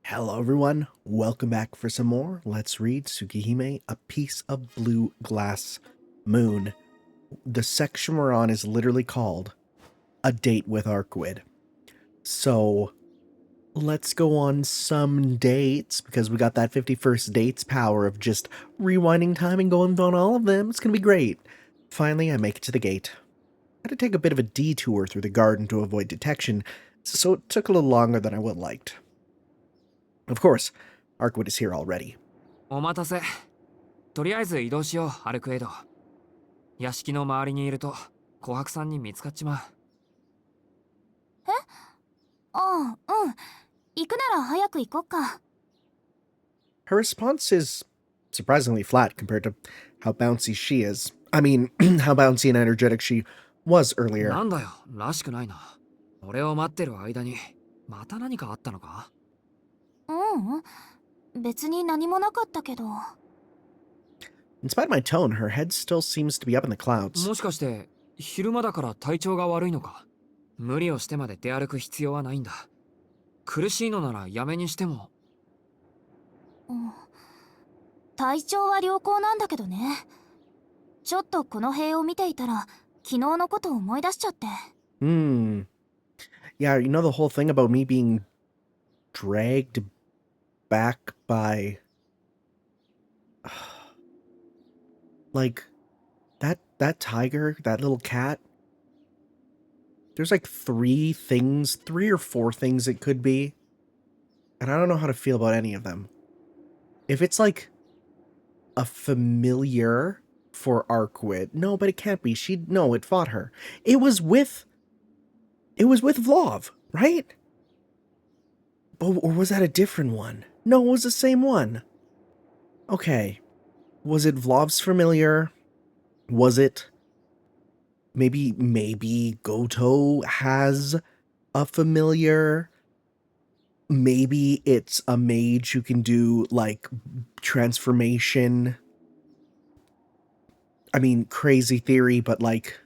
Hello everyone, welcome back for some more. Let's read Tsukihime, A Piece of Blue Glass Moon. The section we're on is literally called A Date with Arkwid. So let's go on some dates because we got that 51st dates power of just rewinding time and going on all of them. It's gonna be great. Finally, I make it to the gate. I had to take a bit of a detour through the garden to avoid detection, so it took a little longer than I would have liked. Of course, Arkwid is here already. お待たせ。とりあえず移動しよう、アルクエド。屋敷の周りにいると、琥珀さんに見つかっちまう。え？ああ、うん。行くなら早く行こっか。Her response is surprisingly flat compared to how bouncy she is. I mean, how bouncy and energetic she was earlier. なんだよ、らしくないな。俺を待ってる間に、また何かあったのか？別に何もなかったけど。In spite of my tone, her head still seems to be up in the clouds. もしかして、昼間だから体調が悪いのか？無理をしてまで出歩く必要はないんだ。苦しいのならやめにしても。体調は良好なんだけどね。ちょっとこの塀を見ていたら、昨日のことを思い出しちゃって。Yeah, you know the whole thing about me being dragged back by... like, that tiger, that little cat? There's like three or four things it could be. And I don't know how to feel about any of them. If it's like a familiar for Arkwid. No, but it can't be. No, it fought her. It was with Vlov, right? Or was that a different one? No, it was the same one. Okay. Was it Vlov's familiar? Was it maybe Goto has a familiar? Maybe it's a mage who can do like transformation. I mean, crazy theory, but like,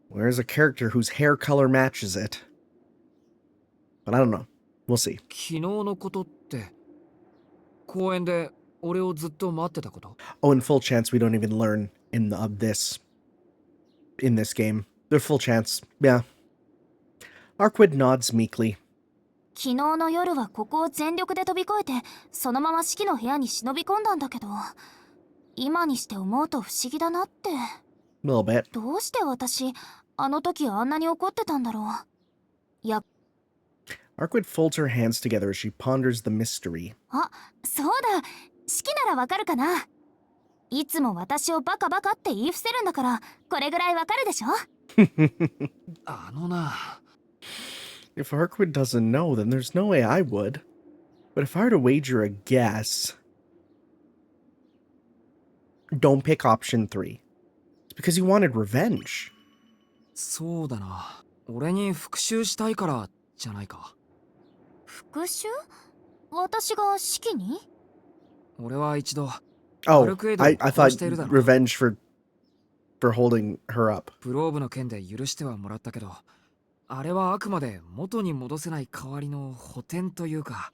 where's a character whose hair color matches it? But I don't know. We'll see. 昨日のことって、公園で俺をずっと待ってたこと？ Oh, and full chance we don't even learn in this game. There's full chance. Yeah. Arkwid nods meekly. 昨日の夜はここを全力で飛び越えて、そのまま四季の部屋に忍び込んだんだけど、今にして思うと不思議だなって。A little bit. どうして私、あの時あんなに怒ってたんだろう。Arkwid folds her hands together as she ponders the mystery. あ、そうだ。四季ならわかるかな。いつも私をバカバカって言い伏せるんだから、これぐらいわかるでしょ？あのな。If Arkwid doesn't know, then there's no way I would. But if I were to wager a guess... Don't pick option 3. It's because you wanted revenge. そうだな。俺に復讐したいからじゃないか。復讐？私が四季に？俺は一度、Oh, アルクエドを I 殺 thought しているだろ。 revenge for holding her up. プローブの件で許してはもらったけど、あれはあくまで元に戻せない代わりの補填というか、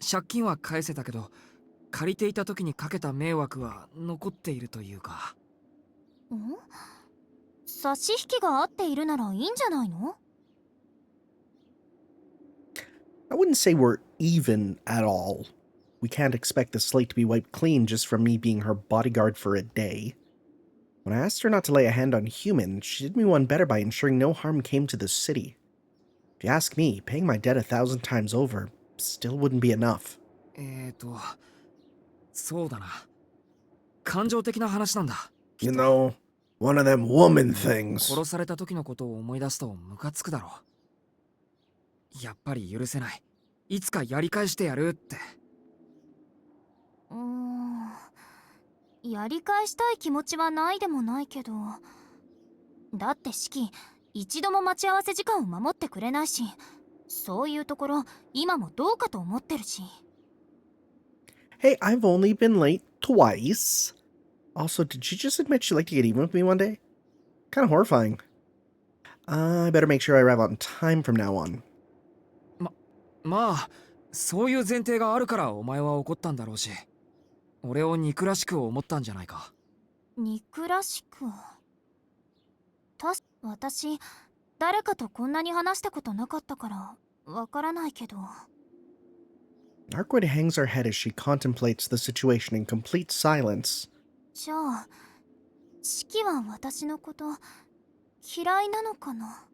借金は返せたけど、借りていた時にかけた迷惑は残っているというか。差し引きがあっているならいいんじゃないの？ I wouldn't say we're even at all. We can't expect the slate to be wiped clean just from me being her bodyguard for a day. When I asked her not to lay a hand on humans, she did me one better by ensuring no harm came to the city. If you ask me, paying my debt 1,000 times over still wouldn't be enough. そうだな。感情的な話なんだ。You know, one of them woman things. 殺された時のことを思い出すとムカつくだろう。やっぱり許せない。いつかやり返してやるって。やり返したい気持ちはないでもないけど。だって四季、一度も待ち合わせ時間を守ってくれないし、そういうところ、今もどうかと思ってるし。Hey, I've only been late twice. Also, did she just admit she'd like to get even with me one day? Kind of horrifying. I better make sure I arrive on time from now on. まあ、そういう前提があるからお前は怒ったんだろうし、俺を憎らしく思ったんじゃないか。憎らしく。私、誰かとこんなに話したことなかったからわからないけど。Arkwood hangs her head as she contemplates the situation in complete silence. じゃあ、シキは私のこと嫌いなのかな？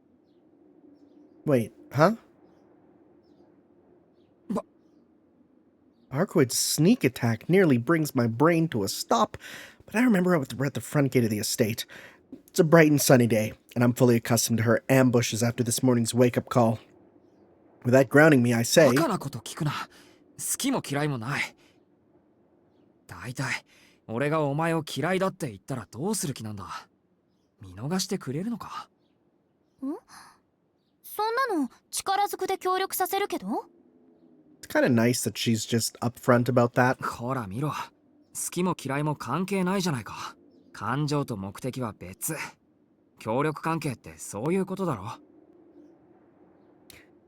Wait, huh? ば、Arkwood's sneak attack nearly brings my brain to a stop, but I remember we're at the front gate of the estate. It's a bright and sunny day, and I'm fully accustomed to her ambushes after this morning's wake-up call. Without grounding me, I バ say... カなこと聞くな。好きも嫌いもない。だいたい俺がお前を嫌いだって言ったらどうする気なんだ。見逃してくれるのか？そんなの力ずくで協力させるけど？ It's kind of nice that she's just upfront about that. ほら見ろ。好きも嫌いも関係ないじゃないか。感情と目的は別。協力関係ってそういうことだろ。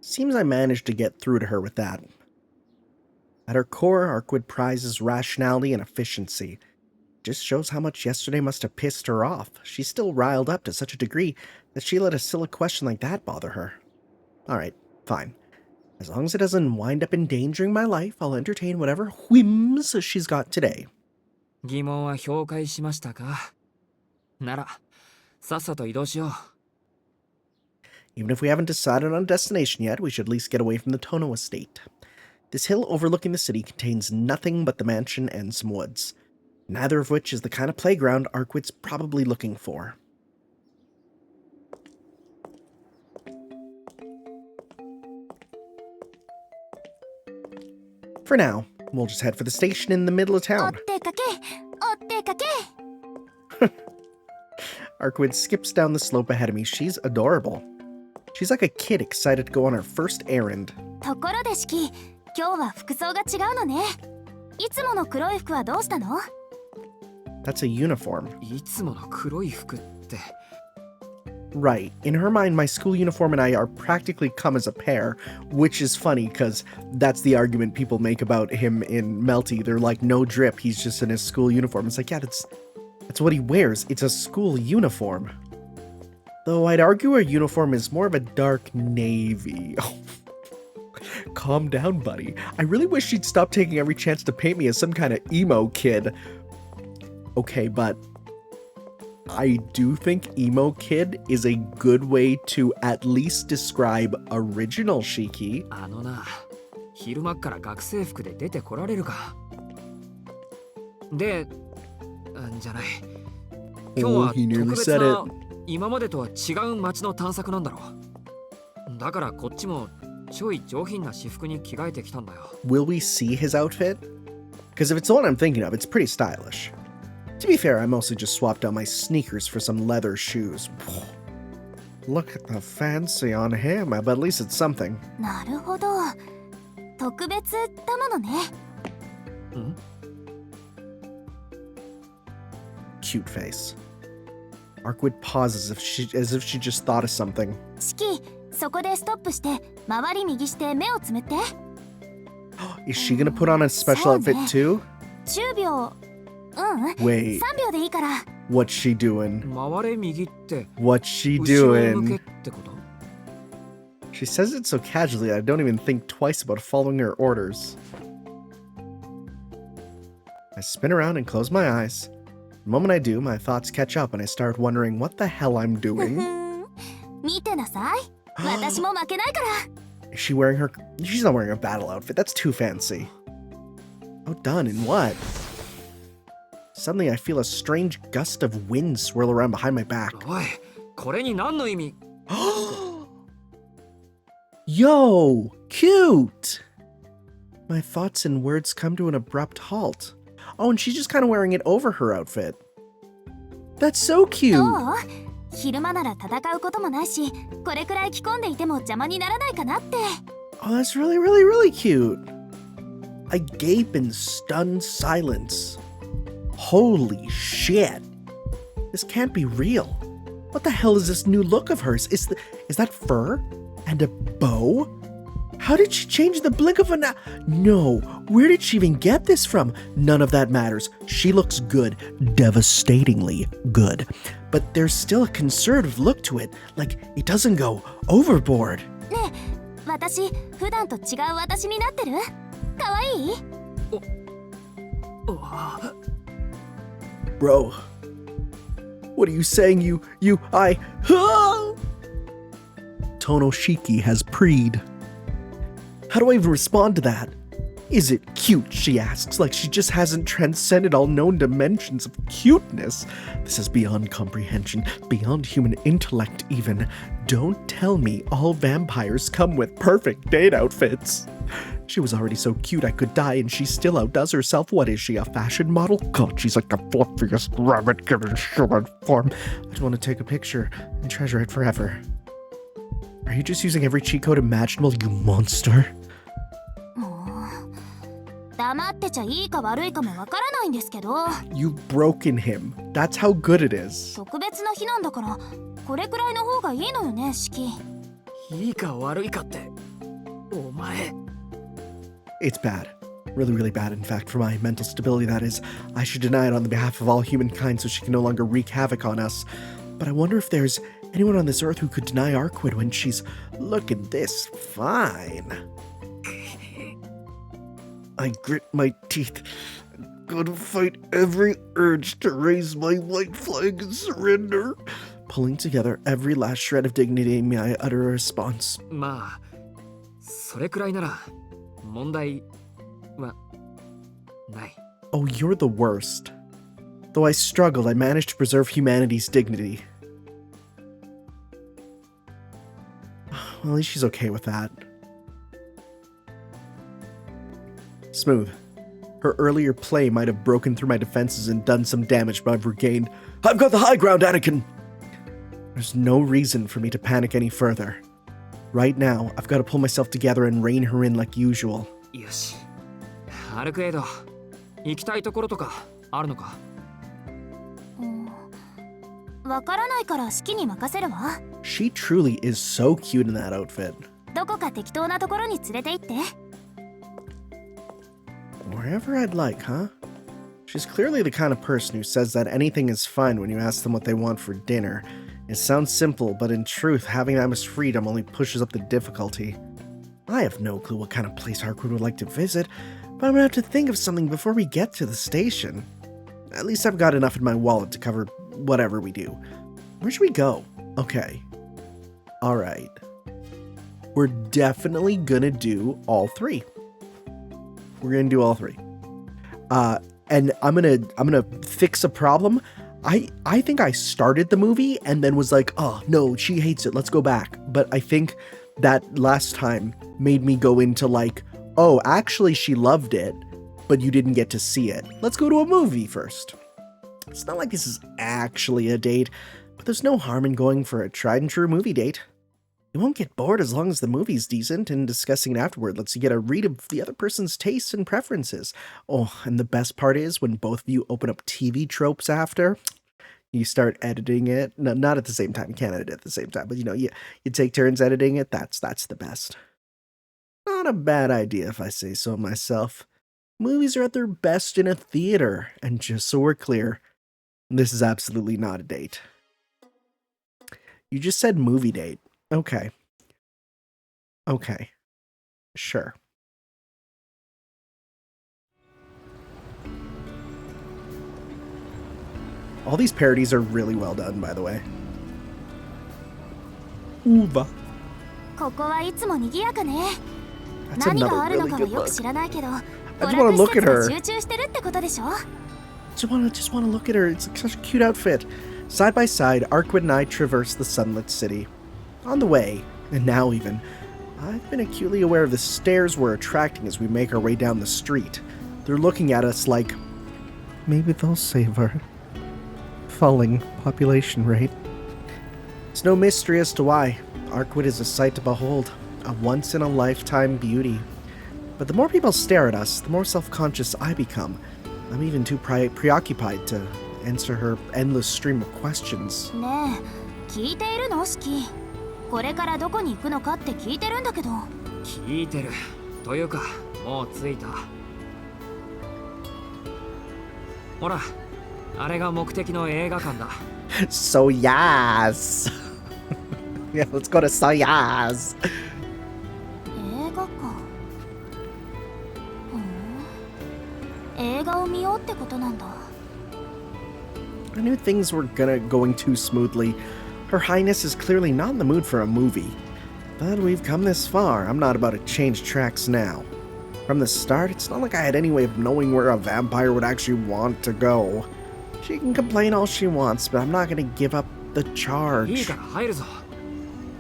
Seems I managed to get through to her with that. At her core, Arkwood prizes rationality and efficiency. Just shows how much yesterday must have pissed her off. She's still riled up to such a degree that she let a silly question like that bother her. Alright, fine. As long as it doesn't wind up endangering my life, I'll entertain whatever whims she's got today. 疑問は評価しましたか？なら、さっさと移動しよう。Even if we haven't decided on a destination yet, we should at least get away from the Tono estate. This hill overlooking the city contains nothing but the mansion and some woods, neither of which is the kind of playground Arkwood's probably looking for. For now, we'll just head for the station in the middle of 追っ town. てかけ追ってかけ。 Arkwood skips down the slope ahead of me. She's adorable. She's like a kid excited to go on her first errand. ところでシキ、今日は服装が違うのね。いつもの黒い服はどうしたの？ That's a uniform. いつもの黒い服って。Right. In her mind, my school uniform and I are practically come as a pair, which is funny because that's the argument people make about him in Melty. They're like, no drip, he's just in his school uniform. It's like, yeah, that's what he wears. It's a school uniform. Though I'd argue her uniform is more of a dark navy. Calm down, buddy. I really wish she'd stop taking every chance to paint me as some kind of emo kid. Okay, but I do think emo kid is a good way to at least describe original Shiki. あのな、昼間っから学生服で出てこられるか。で、じゃない。今日 Oh, は he 特 nearly 別 said な it. 今までとは違う街の探索なんだろう。だからこっちもちょい上品な私服に着替えてきたんだよ。Will we see his outfit? Because if it's the one I'm thinking of, it's pretty stylish. To be fair, I mostly just swapped out my sneakers for some leather shoes. Look at the fancy on him, but at least it's something. なるほど。特別だものね。ん？ Cute face. Arkwood pauses as if she just thought of something. シキ、そこでストップして周り右して目をつむって。 Is she gonna put on a special outfit too? 10秒。Wait, 3秒でいいから。 what's she doing? 回れ右って What's she 後ろ向け doing? ってこと？ She says it so casually I don't even think twice about following her orders. I spin around and close my eyes. The moment I do, my thoughts catch up and I start wondering what the hell I'm doing. 見てなさい。私も負けないから。 Is she wearing her... She's not wearing a battle outfit. That's too fancy. Outdone in what? Suddenly I feel a strange gust of wind swirl around behind my back. おい、これに何の意味？ Yo! Cute! My thoughts and words come to an abrupt halt. Oh, and she's just kind of wearing it over her outfit. That's so cute! どう？昼間なら戦うこともないし、これくらい着込んでいても邪魔にならないかなって。 Oh, that's really, really, really cute. I gape in stunned silence. Holy shit. This can't be real. What the hell is this new look of hers? Is that fur? And a bow? How did she change in the blink of an eye? No, where did she even get this from? None of that matters. She looks good, devastatingly good. But there's still a conservative look to it, like it doesn't go overboard. ねえ、私普段と違う私になってる？可愛い？ Bro, what are you saying? Tono Shiki has preed. How do I even respond to that? Is it cute, she asks, like she just hasn't transcended all known dimensions of cuteness. This is beyond comprehension, beyond human intellect even. Don't tell me all vampires come with perfect date outfits. She was already so cute I could die, and she still outdoes herself. What is she, a fashion model? God, she's like the fluffiest rabbit given human form. I just want to take a picture and treasure it forever. Are you just using every cheat code imaginable, you monster? 黙ってちゃいいか悪いかもわからないんですけど。You've broken him. That's how good it is. 特別な日なんだから、これくらいの方がいいのよね、四季。いいか悪いかって、お前。It's bad. Really, really bad, in fact, for my mental stability, that is. I should deny it on the behalf of all humankind so she can no longer wreak havoc on us. But I wonder if there's anyone on this earth who could deny Arquid when she's looking this fine. I grit my teeth. Gotta fight every urge to raise my white flag and surrender. Pulling together every last shred of dignity, may I utter a response. まあ、それくらいなら問題はない。 Oh, you're the worst. Though I struggled, I managed to preserve humanity's dignity. Well, at least she's okay with that. Smooth. Her earlier play might have broken through my defenses and done some damage, but I've regained. I've got the high ground, Anakin! There's no reason for me to panic any further. Right now, I've got to pull myself together and rein her in like usual. よし。アルクエイド、行きたいところとかあるのか？わからないから四季に任せるわ。She truly is so cute in that outfit. どこか適当なところに連れて行って。Wherever I'd like, huh? She's clearly the kind of person who says that anything is fine when you ask them what they want for dinner. It sounds simple, but in truth, having that much freedom only pushes up the difficulty. I have no clue what kind of place Arquid would like to visit, but I'm gonna have to think of something before we get to the station. At least I've got enough in my wallet to cover whatever we do. Where should we go? Okay. Alright. We're definitely gonna do all three. We're gonna do all three. And I'm gonna fix a problem. I think I started the movie and then was like, oh no, she hates it, let's go back. But I think that last time made me go into like, oh, actually she loved it, but you didn't get to see it. Let's go to a movie first. It's not like this is actually a date, but there's no harm in going for a tried and true movie date. You won't get bored as long as the movie's decent, and discussing it afterward lets you get a read of the other person's tastes and preferences. Oh, and the best part is when both of you open up TV tropes after, you start editing it. No, not at the same time. You can't edit it at the same time, but you take turns editing it. That's the best. Not a bad idea if I say so myself. Movies are at their best in a theater, and just so we're clear, this is absolutely not a date. You just said movie date. Okay. Okay. Sure. All these parodies are really well done, by the way. Uva. ここはいつも賑やかね。 That's 何 another があるの really かは good よく look. 知らないけど、 I 娯 just wanna 楽施 look 設 at が her. 集中してるってことでしょ？ Just wanna look at her. It's like such a cute outfit. Side by side, Arquid and I traverse the sunlit city. On the way, and now even, I've been acutely aware of the stares we're attracting as we make our way down the street. They're looking at us like, maybe they'll save our falling population rate. It's no mystery as to why. Arquid is a sight to behold, a once-in-a-lifetime beauty. But the more people stare at us, the more self-conscious I become. I'm even too preoccupied to answer her endless stream of questions. ねえ、聞いているの四季。これからどこに行くのかって聞いてるんだけど、聞いてる。というか、もう着いた。ほら、あれが目的の映画館だ。So yes. Yeah, let's go to Sayas. 映画館。映画を見ようってことなんだ。I knew things were going too smoothly. Her Highness is clearly not in the mood for a movie. But we've come this far. I'm not about to change tracks now. From the start, it's not like I had any way of knowing where a vampire would actually want to go. She can complain all she wants, but I'm not gonna give up the いい charge. から入るぞ。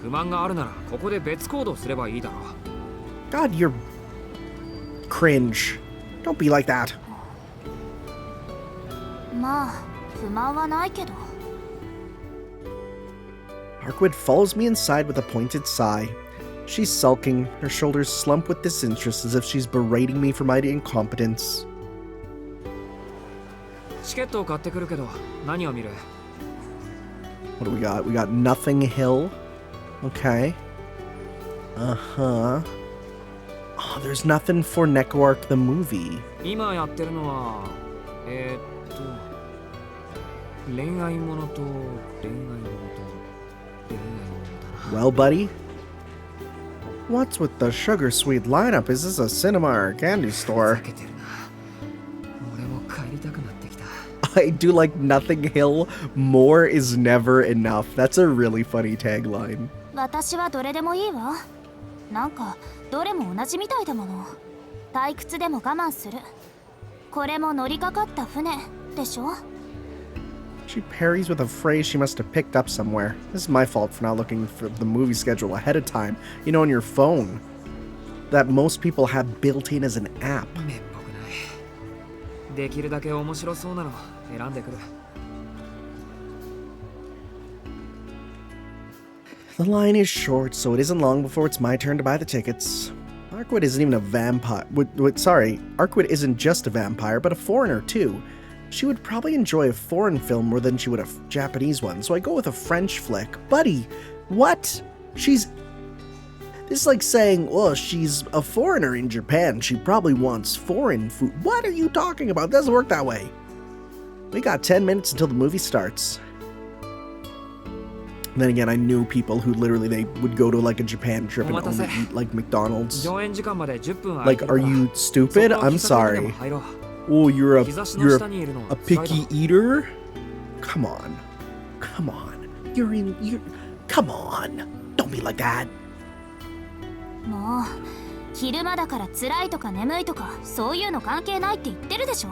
不満があるならここで別行動すればいいだろう。God, you're cringe. Don't be like that. まあ不満はないけど。Arkwood follows me inside with a pointed sigh. She's sulking, her shoulders slump with disinterest as if she's berating me for my incompetence. チケットを買ってくるけど、何を見る？ What do we got? We got Nothing Hill. Okay. Uh-huh. Oh, there's nothing for Nekoark the movie. 今やってるのは、恋愛ものと恋愛ものと恋愛ものだな。 Well, buddy, what's with the sugar sweet lineup? Is this a cinema or a candy ふ store? ざけてるな。俺も帰りたくなってきた。I do like Nothing Hill. More is never enough. That's a really funny tagline. 私はどれでもいいわ。なんかどれも同じみたいだもの。退屈でも我慢する。これも乗りかかった船でしょ。 She parries with a phrase she must have picked up somewhere. This is my fault for not looking for the movie schedule ahead of time. You know, on your phone. That most people have built in as an app. めっぽくない。できるだけ面白そうなの選んでくる。The line is short, so it isn't long before it's my turn to buy the tickets. Arkwood isn't even a vampire. Sorry, Arkwood isn't just a vampire, but a foreigner too. She would probably enjoy a foreign film more than she would a Japanese one, so I go with a French flick. Buddy, what? This is like saying, well, she's a foreigner in Japan. She probably wants foreign food. What are you talking about? It doesn't work that way. We got 10 minutes until the movie starts. Then again, I knew people who literally they would go to like a Japan trip and only eat like McDonald's. 上演時間まで10分空い Like, てる are から。 you stupid? そこの I'm 喫茶店でも sorry. 入ろう。 Oh, you're a 日差しの下にいるのは picky eater? Come on. Come on. Come on. Don't be like that. もう昼間だから辛いとか眠いとかそういうの関係ないって言ってるでしょ。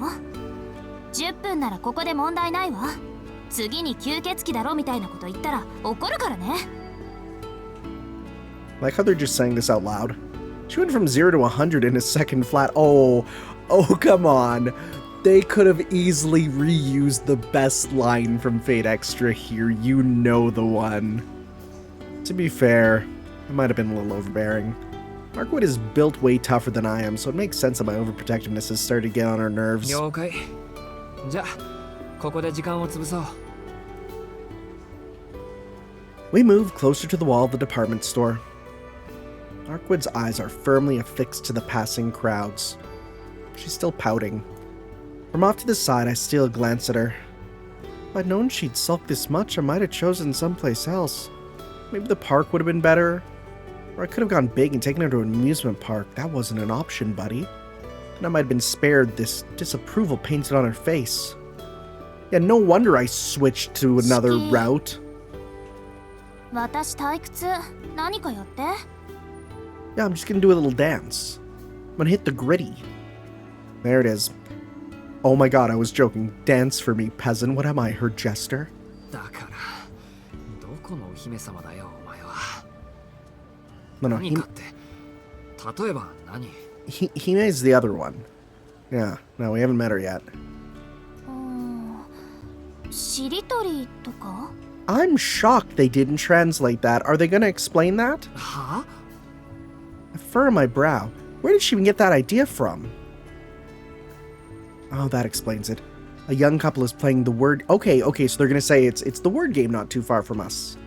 10分ならここで問題ないわ。次に吸血鬼だろみたいなこと言ったら怒るからね。 Like how they're just saying this out loud. She went from 0 to 100 in a second flat. Oh, come on. They could have easily reused the best line from Fate Extra here. You know the one. To be fair, I might have been a little overbearing. Arkwood is built way tougher than I am, so it makes sense that my overprotectiveness has started to get on her nerves. 了解。じゃあここで時間を潰そう。 We move closer to the wall of the department store. Arkwood's eyes are firmly affixed to the passing crowds. She's still pouting. From off to the side, I steal a glance at her. If I'd known she'd sulk this much, I might have chosen someplace else. Maybe the park would have been better. Or I could have gone big and taken her to an amusement park. That wasn't an option, buddy. And I might have been spared this disapproval painted on her face. Yeah, no wonder I switched to another Shiki. route. 私退屈。何かやって。 Yeah, I'm just gonna do a little dance. I'm gonna hit the gritty. There it is. Oh my god, I was joking. Dance for me, peasant. What am I, her jester? だからどこのお姫様だよお前は。 No, 何かって例えば何？ Hime is the other one. Yeah, no, we haven't met her yet. しりとりとか？ I'm shocked they didn't translate that. Are they gonna explain that? は？ A fur on my brow. Where did she even get that idea from? Oh, that explains it. A young couple is playing the word... Okay, so they're gonna say it's the word game not too far from us.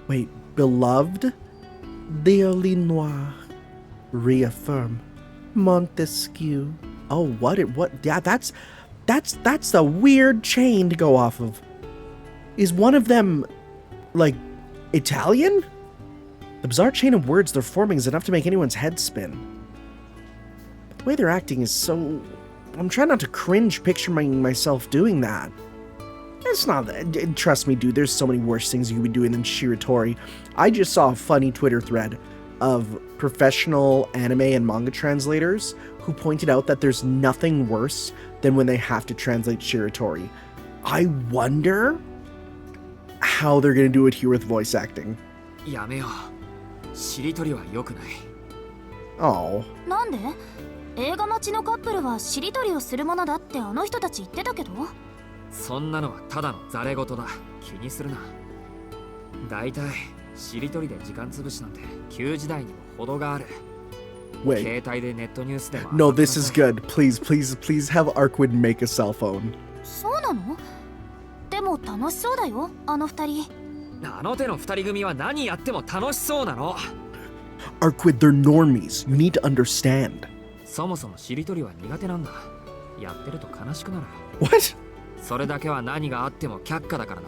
Wait, beloved? The Olinois reaffirm Montesquieu. Oh, what? Yeah, that's a weird chain to go off of. Is one of them, like, Italian? The bizarre chain of words they're forming is enough to make anyone's head spin. But the way they're acting is so... I'm trying not to cringe picturing myself doing that. It's not that. Trust me, dude, there's so many worse things you could be doing than Shiratori. I just saw a funny Twitter thread of professional anime and manga translators who pointed out that there's nothing worse than when they have to translate Shiratori. I wonder how they're going to do it here with voice acting. やめよう。しりとりは良くない。Oh. なんで？映画待ちのカップルはしりとりをするものだってあの人たち言ってたけど。そんなのはただのザレ言だ。気にするな。だいたいしりとりで時間潰しなんて旧時代にも程がある。Wait. 携帯でネットニュースでも。No, this is good. Please have Arkwood make a cell phone. そうなの？でも楽しそうだよ、あの二人。あの手の二人組は何やっても楽しそうなの。Arkwood, they're normies. You need to understand. そもそもしりとりは苦手なんだ。やってると悲しくなる。 What? それだけは何があっても却下だからな。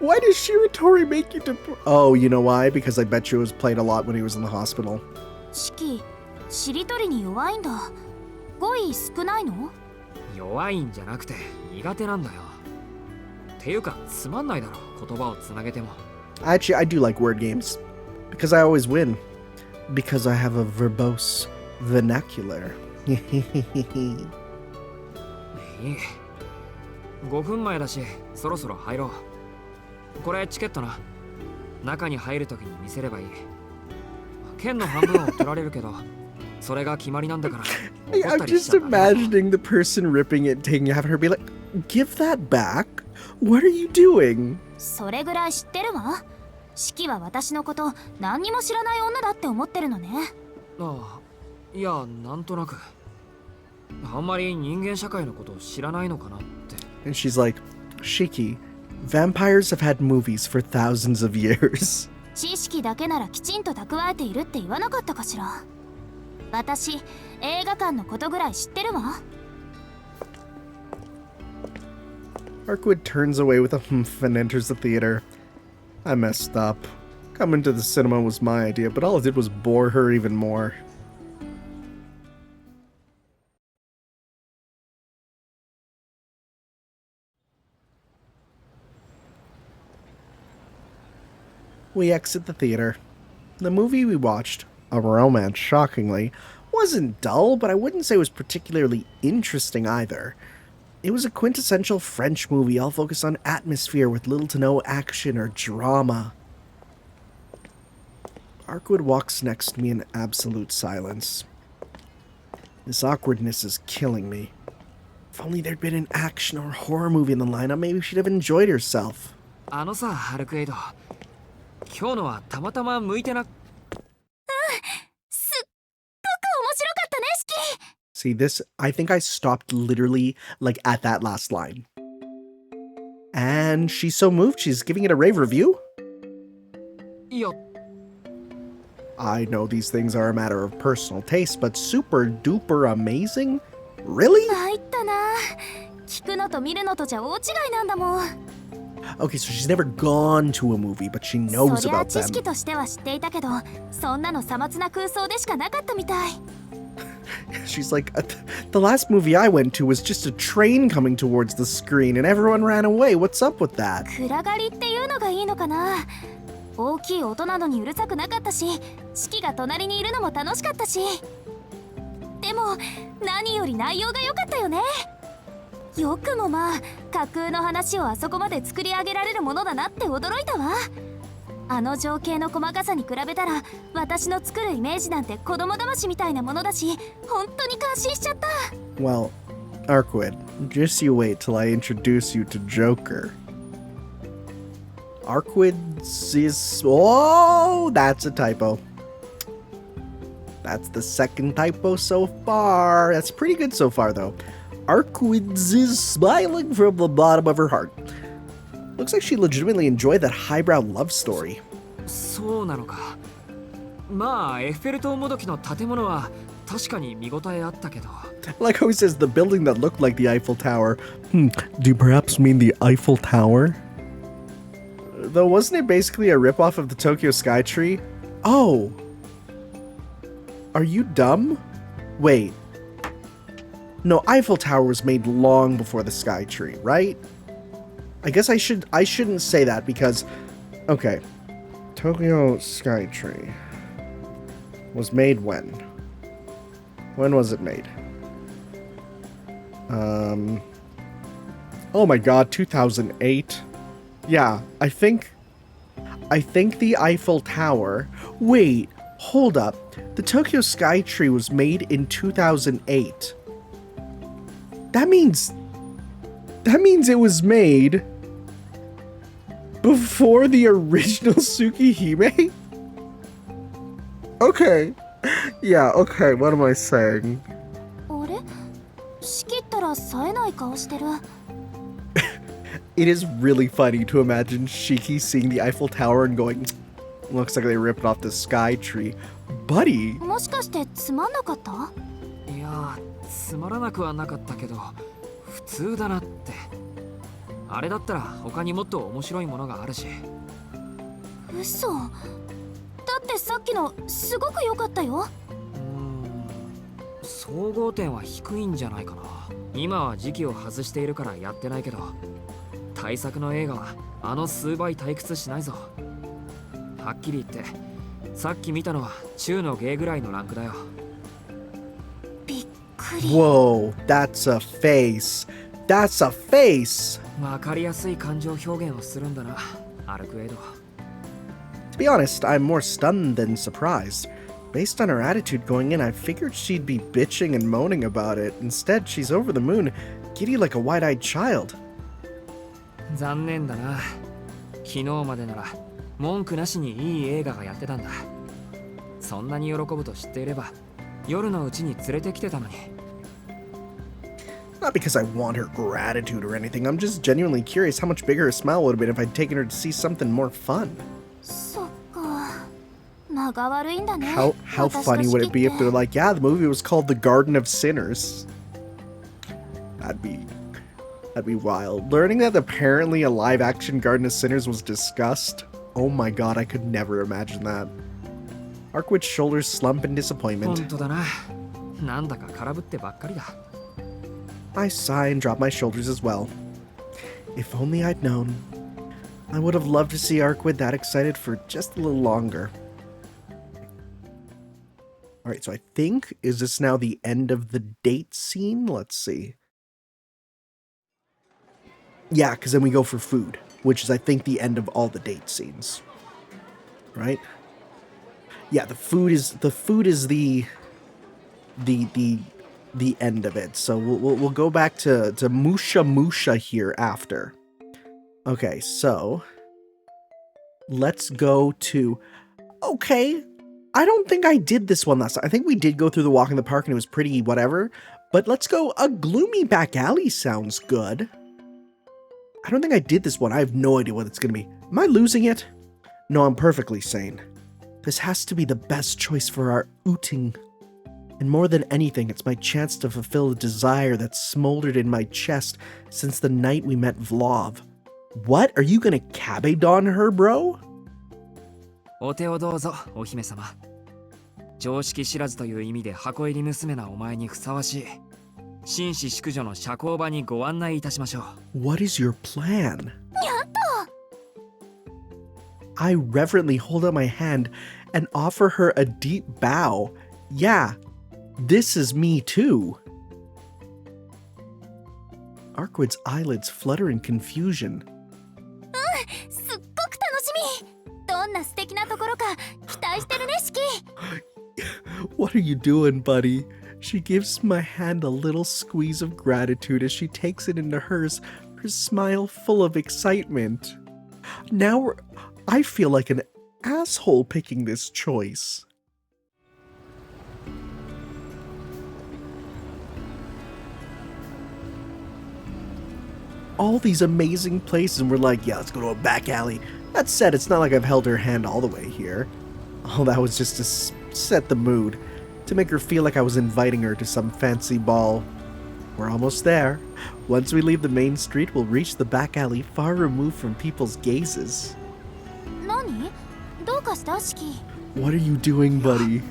Why does Shiratori make you Oh, you know why? Because I bet you it was played a lot when he was in the hospital. シキ、しりとりに弱いんだ。語彙少ないの？弱いんじゃなくて苦手なんだよ。っていうかつまんないだろ、言葉をつなげても。Actually, I do like word games. Because I always win. Because I have a verbose vernacular. いい。5分前だし、そろそろ入ろう。これチケットな。中に入るときに見せればいい。券の半分を取られるけど、それが決まりなんだから。I'm just imagining the person ripping it, taking it, having her be like, "Give that back? What are you doing?" それぐらい知ってるわ。シキは私のこと何にも知らない女だって思ってるのね。ああ、いや、なんとなく。あんまり人間社会のことを知らないのかなって。And she's like, Shiki, vampires have had movies for thousands of years. 知識だけならきちんと蓄えているって言わなかったかしら。私、映画館のことぐらい知ってるわ。Arkwood turns away with a humph and enters the theater. I messed up. Coming to the cinema was my idea, but all it did was bore her even more. We exit the theater. The movie we watched, a romance shockingly, wasn't dull, but I wouldn't say it was particularly interesting either. It was a quintessential French movie all focused on atmosphere with little to no action or drama. Arkwood walks next to me in absolute silence. This awkwardness is killing me. If only there'd been an action or horror movie in the lineup, maybe she'd have enjoyed herself. あのさ、ハルクエイド。今日のはたまたま向いてな。すっごく面白かったね、シキ。 See, this, I think I stopped literally, like, at that last line. And she's so moved, she's giving it a rave review? いや、 I know these things are a matter of personal taste, but super duper amazing? Really? 参ったな。聞くのと見るのとじゃ大違いなんだもん。 Okay, so she's never gone to a movie, but she そ knows りゃ about 知識 them. としては知っていたけど、そんなのさまつな空想でしかなかったみたい。 She's like, the last movie I went to was just a train coming towards the screen and everyone ran away. What's up with that? 暗がりっていうのがいいのかな。大きい音なのにうるさくなかったし、シキが隣にいるのも楽しかったし。でも何より内容が良かったよね。よくもまあ架空の話をあそこまで作り上げられるものだなって驚いたわ。あの情景の細かさに比べたら私の作るイメージなんて子供騙しみたいなものだし、本当に感心しちゃった。 Well, Arkwood, just you wait till I introduce you to Joker. Arkwood's is... Oh, that's a typo. That's the second typo so far. That's pretty good so far, though. Arkwood's is smiling from the bottom of her heart. Looks like she legitimately enjoyed that highbrow love story. そうなのか。まあエッフェル塔もどきの建物は確かに見応えあったけど。 Like how he says the building that looked like the Eiffel Tower. Do you perhaps mean the Eiffel Tower? Though wasn't it basically a ripoff of the Tokyo Skytree? Oh. Are you dumb? Wait. No, Eiffel Tower was made long before the Skytree, right? I guess I shouldn't say that because, okay, Tokyo Skytree was made when? When was it made? Oh my god, 2008. Yeah, I think the Eiffel Tower. Wait, hold up. The Tokyo Skytree was made in 2008. That means it was made before the original Tsukihime? Okay. Yeah, okay, what am I saying? あれ？仕切ったら冴えない顔してる。 It is really funny to imagine Shiki seeing the Eiffel Tower and going, looks like they ripped off the Skytree. Buddy! もしかしてつまんなかった？いやつまらなくはなかったけど普通だなって。あれだったら他にもっと面白いものがあるし。嘘。だってさっきのすごく良かったよ。総合点は低いんじゃないかな。今は時期を外しているからやってないけど、大作の映画はあの数倍退屈しないぞ。はっきり言ってさっき見たのは中の芸ぐらいのランクだよ。びっくり。 Whoa, that's a face. That's a face! わかりやすい感情表現をするんだな、アルクエド。 To be honest, I'm more stunned than surprised. Based on her attitude going in, I figured she'd be bitching and moaning about it. Instead, she's over the moon, giddy like a wide-eyed child. 残念だな。昨日までなら文句なしにいい映画がやってたんだ。そんなに喜ぶと知っていれば夜のうちに連れてきてたのに。 Not because I want her gratitude or anything, I'm just genuinely curious how much bigger her smile would have been if I'd taken her to see something more fun. そっか。間が悪いんだね。 How funny would it be if they're like, yeah, the movie was called The Garden of Sinners? That'd be wild. Learning that apparently a live-action Garden of Sinners was discussed. Oh my god, I could never imagine that. Arkwood's shoulders slump in disappointment. 本当だな。なんだか空振ってばっかりだ。 I sigh and drop my shoulders as well. If only I'd known. I would have loved to see Arkwood that excited for just a little longer. Alright, so I think, is this now the end of the date scene? Let's see. Yeah, because then we go for food, which is, I think, the end of all the date scenes. Right? Yeah, the food is the end of it. So we'll go back to Musha Musha here after. Okay, so let's go to... Okay, I don't think I did this one last time. I think we did go through the walk in the park and it was pretty whatever. But let's go... A gloomy back alley sounds good. I don't think I did this one. I have no idea what it's going to be. Am I losing it? No, I'm perfectly sane. This has to be the best choice for our outing. And more than anything, it's my chance to fulfill a desire that's smoldered in my chest since the night we met Vlov. What? Are you gonna Kabedon her, bro? お手をどうぞ、お姫様。常識知らずという意味で箱入り娘なお前にふさわしい。紳士淑女の社交場にご案内いたしましょう。What is your plan? やった! I reverently hold out my hand and offer her a deep bow. Yeah, this is me too. Arkwood's eyelids flutter in confusion. すっごく楽しみ。どんな素敵なところか期待してるね、シキ。What are you doing, buddy? She gives my hand a little squeeze of gratitude as she takes it into hers, her smile full of excitement. Now I feel like an asshole picking this choice. All these amazing places, and we're like, yeah, let's go to a back alley. That said, it's not like I've held her hand all the way here. Oh, that was just to set the mood, to make her feel like I was inviting her to some fancy ball. We're almost there. Once we leave the main street, we'll reach the back alley far removed from people's gazes. 何？どうかしたシキ？ What are you doing, buddy?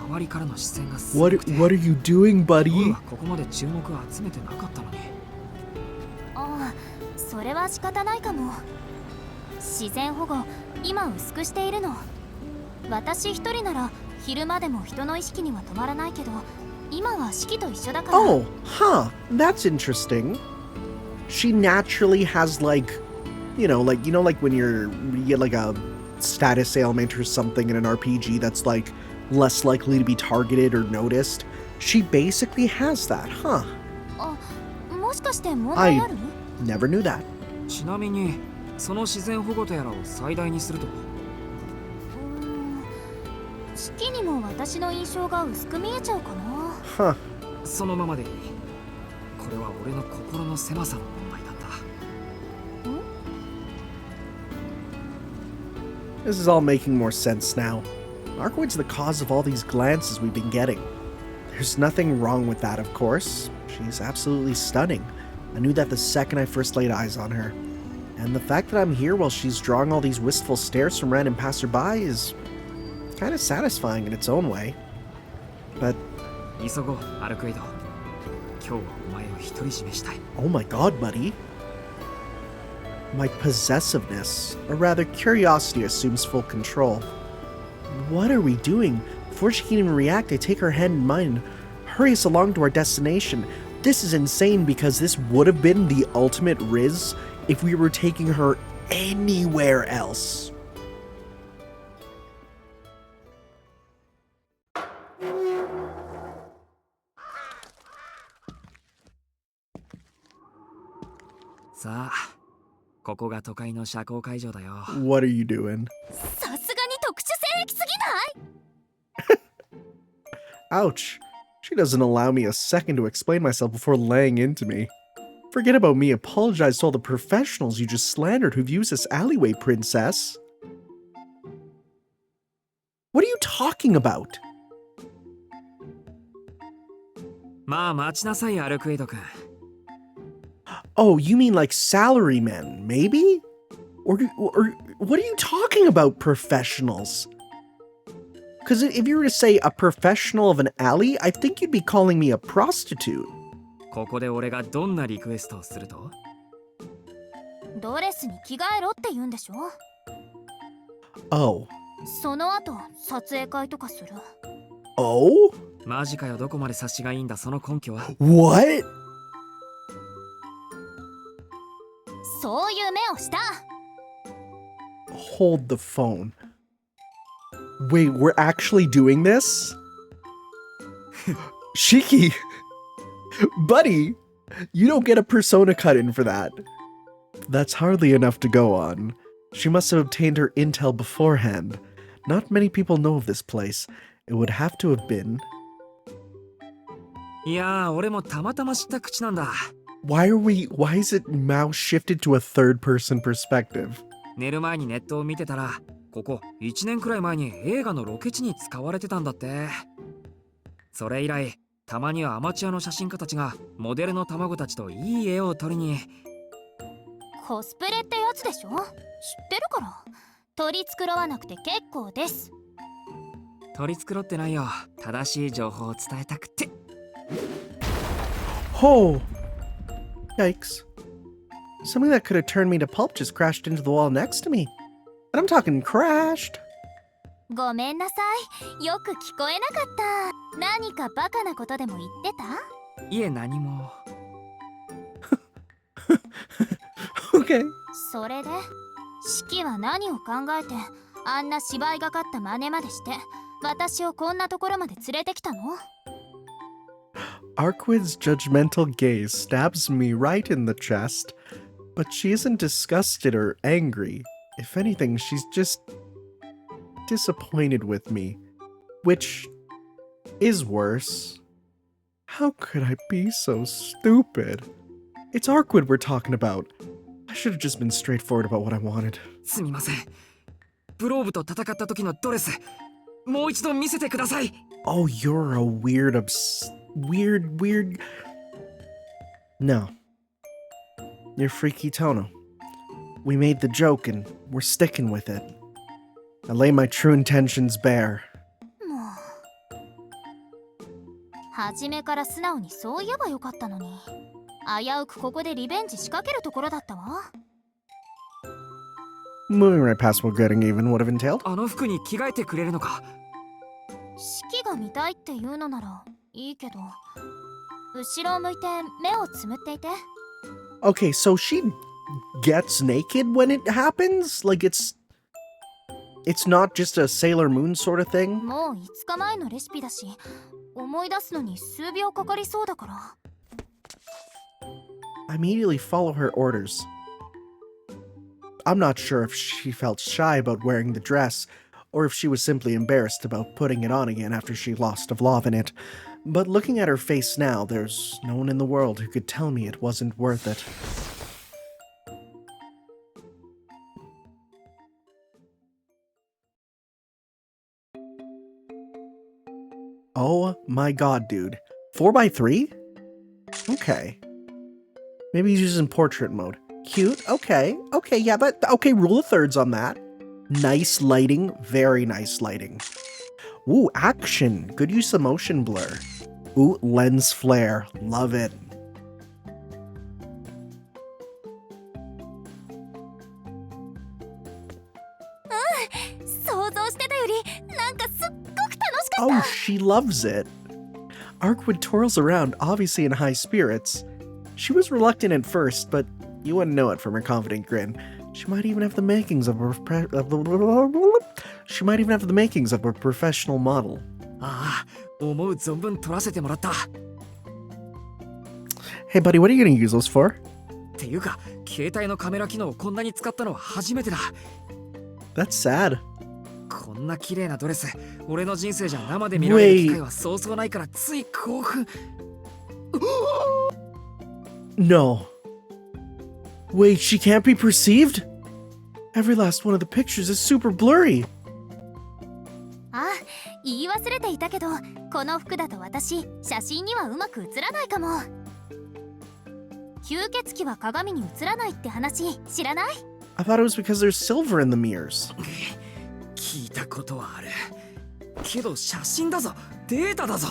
周りからの視線がすご What くて are you doing, 夜 buddy? はここまで注目を集めてなかったのに。ああ、それは仕方ないかも。自然保護、今薄くしているの。私一人なら昼間でも人の意識には止まらないけど、今は四季と一緒だから。Oh, huh. That's interesting. She naturally has like when you get like a status ailment or something in an RPG that's like less likely to be targeted or noticed. She basically has that, huh? あ、もしかして問題ある？ Never knew that. ちなみにその自然保護とやらを最大にすると。四季にも私の印象が薄く見えちゃうかな。Huh. そのままでいい。これは俺の心の狭さの問題だった。 This is all making more sense now. Arkwood's the cause of all these glances we've been getting. There's nothing wrong with that, of course. She's absolutely stunning. I knew that the second I first laid eyes on her. And the fact that I'm here while she's drawing all these wistful stares from random passerby is kind of satisfying in its own way. But 急ごう、アルクエイド。今日はお前を独り占めしたい。 oh my god, buddy. My possessiveness, or rather curiosity, assumes full control. What are we doing? Before she can even react, I take her hand in mine and hurry us along to our destination. This is insane because this would have been the ultimate Riz if we were taking her anywhere else. Sa, ここが都会の社交会場だよ。 What are you doing? さすがに特殊性癖すぎない？ Ouch. She doesn't allow me a second to explain myself before laying into me. Forget about me, apologize to all the professionals you just slandered who've used this alleyway, princess. What are you talking about? まあ待ちなさい、アルクエイド君。 Oh, you mean like salarymen, maybe? Or what are you talking about, professionals? Because if you were to say a professional of an alley, I think you'd be calling me a prostitute. ここで俺がどんなリクエストをすると？ドレスに着替えろって言うんでしょ？ Oh. その後撮影会とかする。 Oh? マジかよ、どこまで察しがいいんだ、その根拠は？ What? そういう目をした。 Hold the phone. Wait, we're actually doing this? Shiki! Buddy! You don't get a persona cut in for that. That's hardly enough to go on. She must have obtained her intel beforehand. Not many people know of this place. It would have to have been... いやー、俺もたまたま知った口なんだ。 Why is it mouse shifted to a third-person perspective? 寝る前にネットを見てたら、ここ1年くらい前に映画のロケ地に使われてたんだって。それ以来、たまにはアマチュアの写真家たちがモデルの卵たちといい絵を撮りに。コスプレってやつでしょ？知ってるから。取り繕わなくて結構です。取り繕ってないよ。正しい情報を伝えたくて。 Oh! Yikes. Something that could have turned me to pulp just crashed into the wall next to me. And I'm talking crashed. ごめんなさい。よく聞こえなかった。何かバカなことでも言ってた？いえ、何も。Okay. それで、四季は何を考えて、あんな芝居がかった真似までして、私をこんなところまで連れてきたの？ Arquid's judgmental gaze stabs me right in the chest, but she isn't disgusted or angry. If anything, she's just disappointed with me, which is worse. How could I be so stupid? It's Arquid we're talking about. I should have just been straightforward about what I wanted. すみません。ブローブと戦った時のドレス、もう一度見せてください。 Oh, you're a weird. No. You're Freaky Tono. We made the joke and we're sticking with it. I lay my true intentions bare. もう初めから素直にそう言えばよかったのに、危うくここでリベンジ仕掛けるところだったわ。 Moving right past what getting even would have entailed. あの服に着替えてくれるのか。四季が見たいって言うのならいいけど、後ろを向いて目をつむっていて。 Okay, so she gets naked when it happens? Like it's not just a Sailor Moon sort of thing? もう5日前のレシピだし、思い出すのに数秒かかりそうだから。 I immediately follow her orders. I'm not sure if she felt shy about wearing the dress, or if she was simply embarrassed about putting it on again after she lost a love in it. But looking at her face now, there's no one in the world who could tell me it wasn't worth it. Oh my god, dude. 4x3? Okay. Maybe he's using portrait mode. Cute, okay, yeah, but okay, rule of thirds on that. Nice lighting, very nice lighting. Ooh, action, good use of motion blur. Ooh, lens flare, love it. 想像してたよりなんかすっごく楽しかった。 Oh, she loves it. Arkwood twirls around, obviously in high spirits. She was reluctant at first, but you wouldn't know it from her confident grin. She might even have the makings of a professional model. ああ、思う存分撮らせてもらった。 Hey buddy, what are you gonna use those for? っていうか、携帯のカメラ機能をこんなに使ったのは初めてだ。 That's sad. こんな綺麗なドレス、俺の人生じゃ生で見られる機会はそうそうないからつい興奮。 No. Wait, she can't be perceived? Every last one of the pictures is super blurry. あ、言い忘れていたけど、この服だと私、写真にはうまく写らないかも。吸血鬼は鏡に映らないって話、知らない？ I thought it was because there's silver in the mirrors. 聞いたことはある。けど写真だぞ、データだぞ。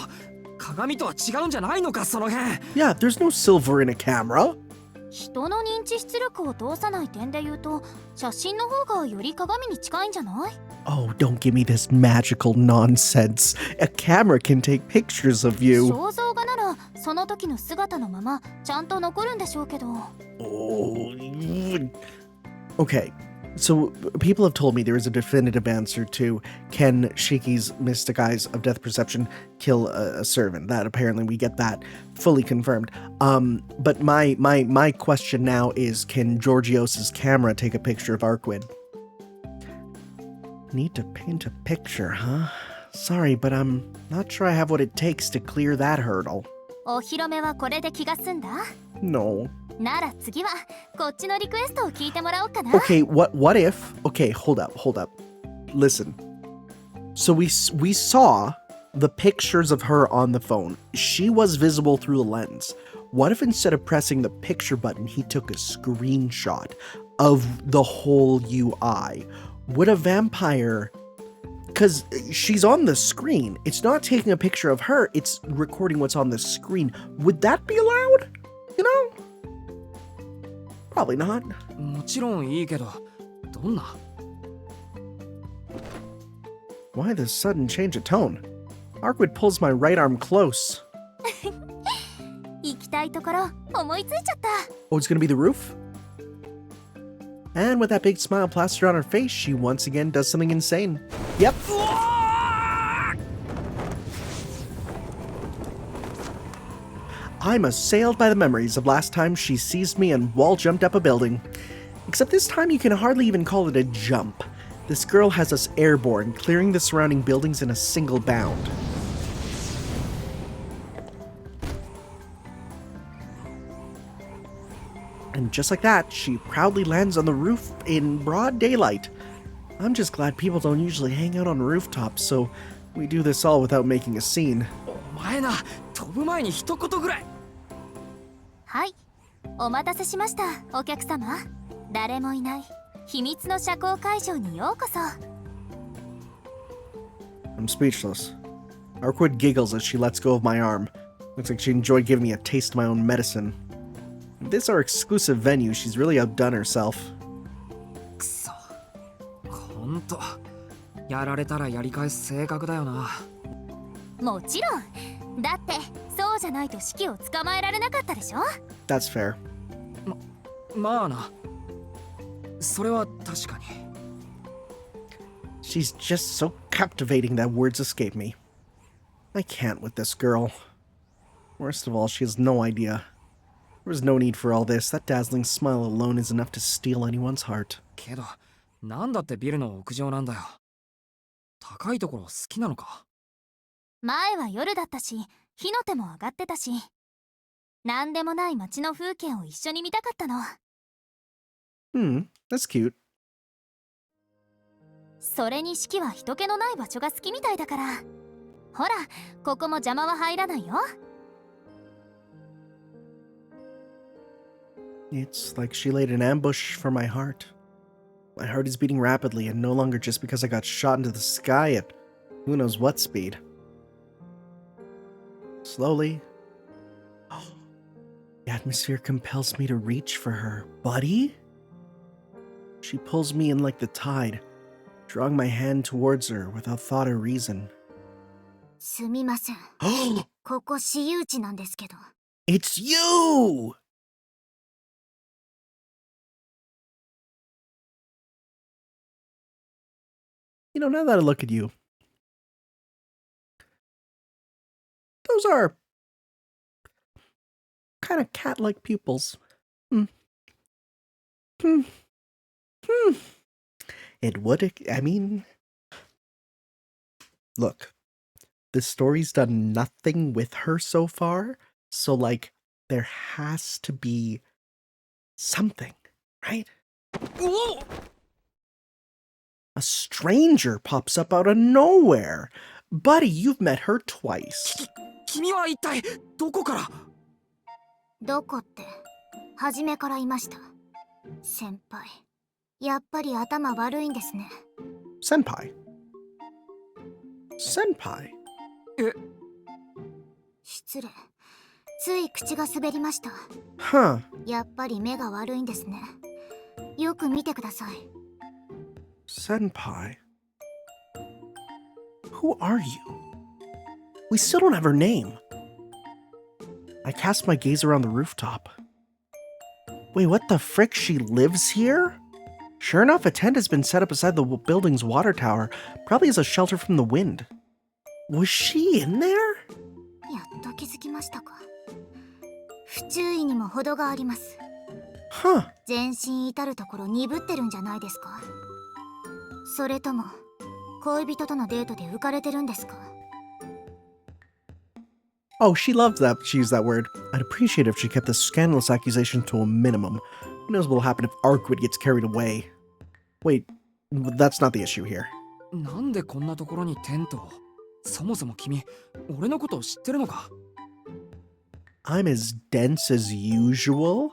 鏡とは違うんじゃないのか、その辺。 Yeah, there's no silver in a camera. 人の認知出力を通さない点で言うと、写真の方がより鏡に近いんじゃない？ Oh, don't give me this magical nonsense. A camera can take pictures of you. 肖像画ならその時の姿のままちゃんと残るんでしょうけど。 Oh. Okay, so people have told me there is a definitive answer to can Shiki's mystic eyes of death perception kill a servant? That apparently we get that fully confirmed. But my question now is, can Georgios's camera take a picture of Arkwood? Need to paint a picture, huh? Sorry, but I'm not sure I have what it takes to clear that hurdle. お披露目はこれで気が済んだ？ No. なら次はこっちのリクエストを聞いてもらおうかな。 Okay, what if? Okay, hold up. Listen. So we saw the pictures of her on the phone. She was visible through the lens. What if instead of pressing the picture button, he took a screenshot of the whole UI? Would a vampire... Because she's on the screen. It's not taking a picture of her. It's recording what's on the screen. Would that be allowed? You know? Probably not. もちろんいいけど、どんな？ Why the sudden change of tone? Arkwood pulls my right arm close. 行きたいところ思いついちゃった。 Oh, it's gonna be the roof? And with that big smile plastered on her face, she once again does something insane. Yep. I'm assailed by the memories of last time she seized me and wall jumped up a building. Except this time you can hardly even call it a jump. This girl has us airborne, clearing the surrounding buildings in a single bound. And just like that, she proudly lands on the roof in broad daylight. I'm just glad people don't usually hang out on rooftops, so we do this all without making a scene. お前な、飛ぶ前に一言ぐらい。はい、お待たせしましたお客様。誰もいない秘密の社交会場にようこそ。 I'm speechless. Arkwood giggles as she lets go of my arm. Looks like she enjoyed giving me a taste of my own medicine. If this is our exclusive venue, she's really outdone herself. くそ。ほんと。やられたらやり返す性格だよな。もちろん。だってそうじゃないと四季を捕まえられなかったでしょ。 That's fair. まあな。それは確かに。She's just so captivating that words escape me. I can't with this girl. Worst of all, she has no idea. There was no need for all this. That dazzling smile alone is enough to steal anyone's heart. けど、なんだってビルの屋上なんだよ。高いところ好きなのか。前は夜だったし、火の手も上がってたし、なんでもない街の風景を一緒に見たかったの。That's cute. それに四季は人気のない場所が好きみたいだから。ほら、ここも邪魔は入らないよ。It's like she laid an ambush for my heart. My heart is beating rapidly, and no longer just because I got shot into the sky at who knows what speed. Slowly. The atmosphere compels me to reach for her. Buddy? She pulls me in like the tide, drawing my hand towards her without thought or reason. すみません。ここ私有地なんですけど。It's you! You know, now that I look at you, those are kind of cat-like pupils. It would, I mean... Look, the story's done nothing with her so far, so, like, there has to be something, right? Whoa! A stranger pops up out of nowhere. Buddy, you've met her twice. 君は一体どこから？どこって、初めからいました。先輩、やっぱり頭悪いんですね。Senpai. Senpai? 失礼。つい口が滑りました。Huh. やっぱり目が悪いんですね。よく見てください。Senpai? Who are you? We still don't have her name. I cast my gaze around the rooftop. Wait, what the frick? She lives here? Sure enough, a tent has been set up beside the building's water tower, probably as a shelter from the wind. Was she in there? やっと気づきましたか。不注意にも程があります。Huh. 全身至るところ鈍ってるんじゃないですか。それとも恋人とのデートで浮かれてるんですか。 Oh, she loved that she used that word. I'd appreciate it if she kept this scandalous accusation to a minimum. Who knows what'll happen if Arkwood gets carried away? Wait, that's not the issue here. なんでこんなところにテントを？そもそも君、俺のことを知ってるのか？ I'm as dense as usual?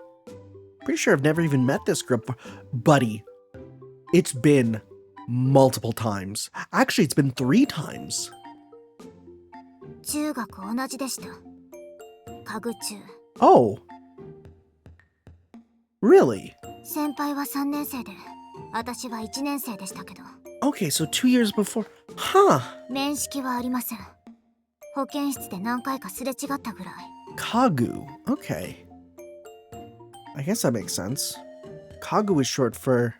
Pretty sure I've never even met this girl before. Buddy, it's been multiple times. Actually, it's been 3 times. 中学同じでした。家具中。 Oh. Really? 先輩は3年生で、私は1年生でしたけど。 Okay, so 2 years before. Huh. 面識はありません。保健室で何回かすれ違ったぐらい。 Kagu. Okay. I guess that makes sense. Kagu is short for...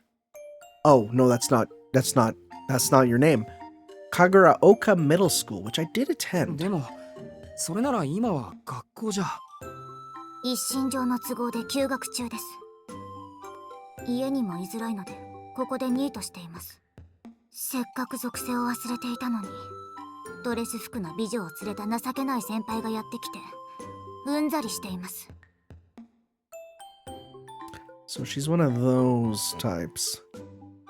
Oh, no, that's not your name. Kaguraoka Middle School, which I did attend. でも、それなら今は学校じゃ。一身上の都合で休学中です。家にも居づらいので、ここでニートしています。せっかく属性を忘れていたのに、ドレス服の美女を連れた情けない先輩がやってきて、うんざりしています。 So she's one of those types.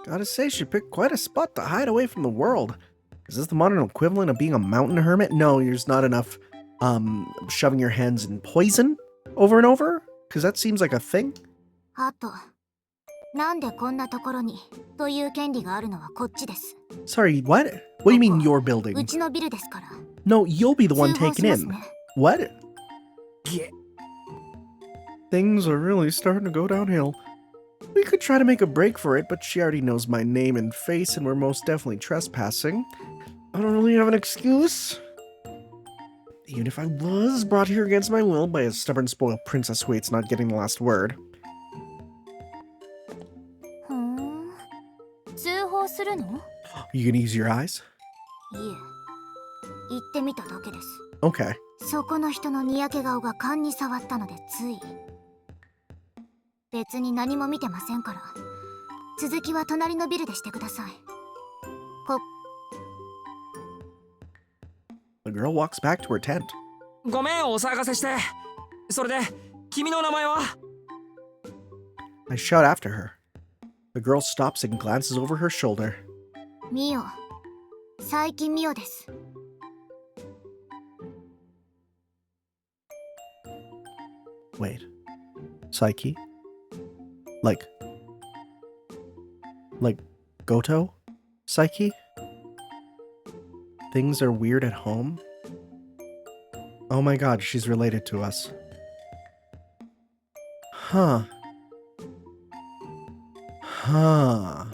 Gotta say, she picked quite a spot to hide away from the world. Is this the modern equivalent of being a mountain hermit? No, there's not enough shoving your hands in poison over and over? Because that seems like a thing. あと、なんでこんなところにという権利があるのはこっちです。 Sorry, what? What do you mean your building? うちのビルですから。 No, you'll be the one 通報 taken します in. ね。 What? げ Things are really starting to go downhill. We could try to make a break for it, but she already knows my name and face, and we're most definitely trespassing. I don't really have an excuse. Even if I was brought here against my will by a stubborn spoiled princess who hates not getting the last word. ふーん。通報するの？ You gonna use your eyes? いえ。言ってみただけです。 Okay. そこの人のにやけ顔が勘に触ったのでつい。別に何も見てませんから。続きは隣のビルでしてください。こ The girl walks back to her tent. ごめんお騒がせして。それで君の名前は？ I shout after her. The girl stops and glances over her shoulder. ミオ。最近ミオです。 Wait. Psyche? Like Goto? Psyche? Things are weird at home? Oh my god, she's related to us. Huh. Huh.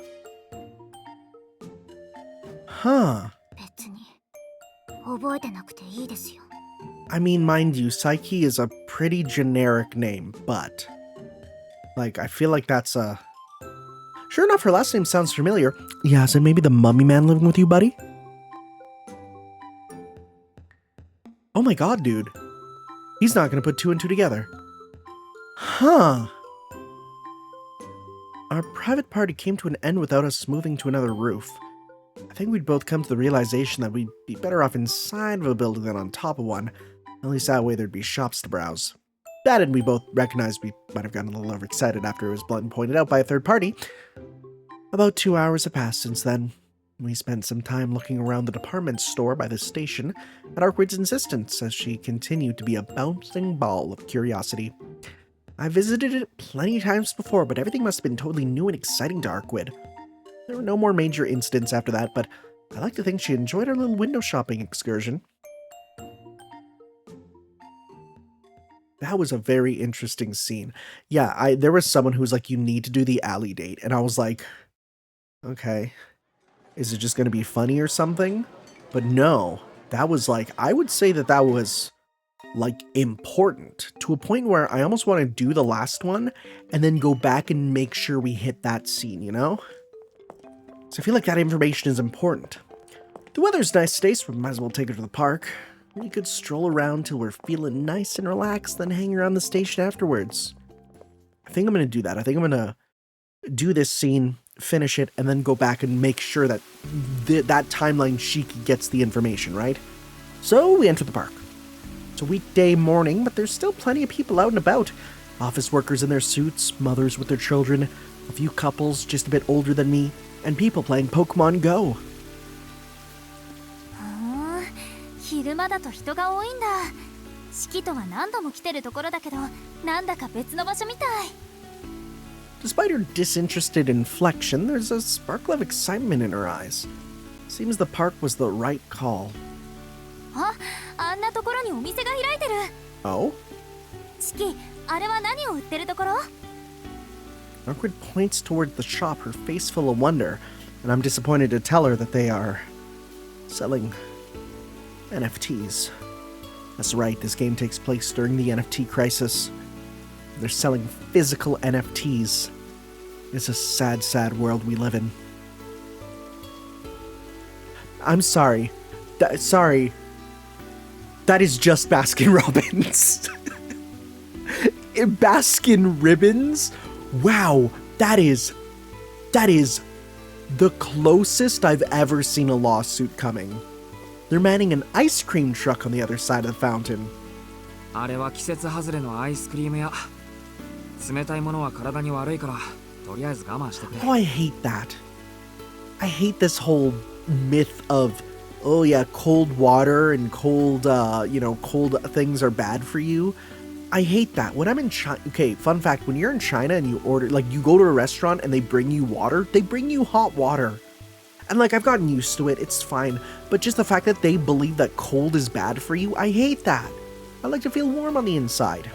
Huh. 別に覚えてなくていいですよ。 I mean, mind you, Psyche is a pretty generic name, but... Like, I feel like that's a... Sure enough, her last name sounds familiar. Yeah, is it maybe the mummy man living with you, buddy? Oh my god, dude. He's not gonna put two and two together. Huh. Our private party came to an end without us moving to another roof. I think we'd both come to the realization that we'd be better off inside of a building than on top of one. At least that way there'd be shops to browse. That and we both recognized we might have gotten a little overexcited after it was blunt and pointed out by a third party. About 2 hours have passed since then. We spent some time looking around the department store by the station at Arkwyd's insistence as she continued to be a bouncing ball of curiosity. I visited it plenty of times before, but everything must have been totally new and exciting to Arkwyd. There were no more major incidents after that, but I like to think she enjoyed her little window shopping excursion. That was a very interesting scene. Yeah, there was someone who was like, you need to do the alley date. And I was like, okay, is it just going to be funny or something? But no, that was like, I would say that that was like important to a point where I almost want to do the last one and then go back and make sure we hit that scene, you know? So I feel like that information is important. The weather's nice today, so we might as well take her to the park. We could stroll around till we're feeling nice and relaxed, then hang around the station afterwards. I think I'm going to do that. I think I'm going to do this scene, finish it, and then go back and make sure that that timeline Shiki gets the information, right? So we enter the park. It's a weekday morning, but there's still plenty of people out and about. Office workers in their suits, mothers with their children, a few couples just a bit older than me, and people playing Pokemon Go. 昼間だと人が多いんだ。式とは何度も来てるところだけど、なんだか別の場所みたい。Despite her disinterested inflection, there's a sparkle of excitement in her eyes. Seems the park was the right call. あんなところにお店が開いてる。Oh? 式、あれは何を売ってるところ？ Arkwyd points toward the shop, her face full of wonder, and I'm disappointed to tell her that they are selling NFTs. That's right, this game takes place during the NFT crisis. They're selling physical NFTs. It's a sad, sad world we live in. I'm sorry. Sorry. That is just Baskin Robbins. Baskin Ribbons? Wow, that is the closest I've ever seen a lawsuit coming. They're manning an ice cream truck on the other side of the fountain. あれは季節外れのアイスクリーム屋。冷たいものは体に悪いから、とりあえず我慢してくれ。Oh, I hate that. I hate this whole myth of, oh yeah, cold water and cold, cold things are bad for you. I hate that. When I'm in China, okay, fun fact, when you're in China and you order, like you go to a restaurant and they bring you water, they bring you hot water. And like I've gotten used to it, it's fine. But just the fact that they believe that cold is bad for you, I hate that. I like to feel warm on the inside.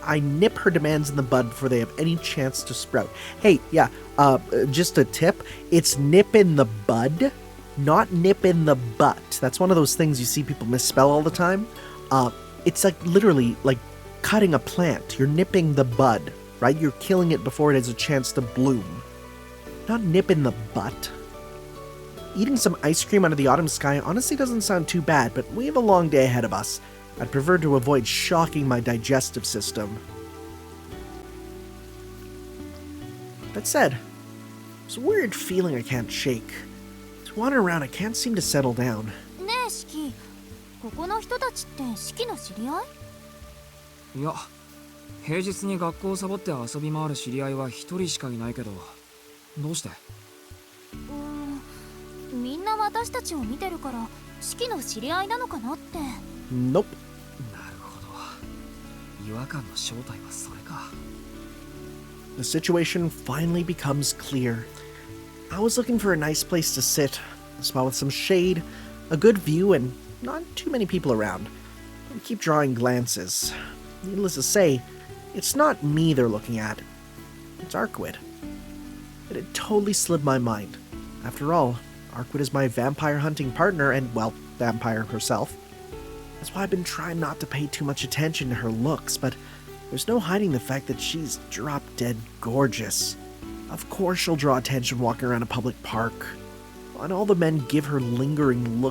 I nip her demands in the bud before they have any chance to sprout. Hey, yeah, just a tip. It's nip in the bud, not nip in the butt. That's one of those things you see people misspell all the time. It's like literally like cutting a plant. You're nipping the bud, right? You're killing it before it has a chance to bloom. Not nip in the butt. Eating some ice cream under the autumn sky honestly doesn't sound too bad, but we have a long day ahead of us. I'd prefer to avoid shocking my digestive system. That said, there's a weird feeling I can't shake. As I wander around, I can't seem to settle down. ねえシキ、ここの人たちってシキの知り合い？いや、平日に学校をサボって遊び回る知り合いは一人しかいないけど、どうして？みんな私たちを見てるからシキの知り合いなのかなって。Nope. なるほど。違和感の正体はそれか。The situation finally becomes clear. I was looking for a nice place to sit, a spot with some shade, a good view, and not too many people around. I keep drawing glances. Needless to say, it's not me they're looking at. It's Arkwid. It had totally slipped my mind. After all, Arkwid is my vampire hunting partner and, well, vampire herself. That's why I've been trying not to pay too much attention to her looks, but there's no hiding the fact that she's drop-dead gorgeous. Of course she'll draw attention walking around a public park. And all the men giving her lingering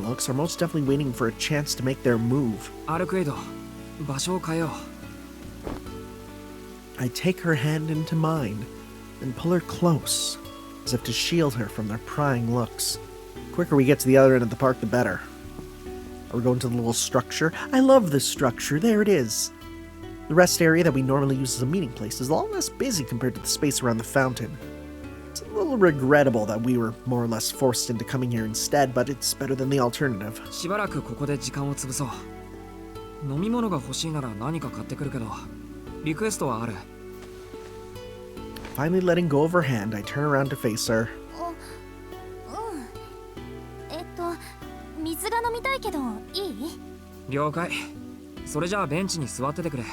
looks are most definitely waiting for a chance to make their move. アルクエイド、場所を変えよう。I take her hand into mine and pull her close, as if to shield her from their prying looks. The quicker we get to the other end of the park, the better. Are we going to the little structure? I love this structure. There it is. The rest area that we normally use as a meeting place is a lot less busy compared to the space around the fountain. It's a little regrettable that we were more or less forced into coming here instead, but it's better than the alternative. しばらくここで時間を潰そう。飲み物が欲しいなら何か買ってくるけど、リクエストはある。Finally letting go of her hand, I turn around to face her. 水が飲みたいけどいい？了解。それじゃあベンチに座っててくれ。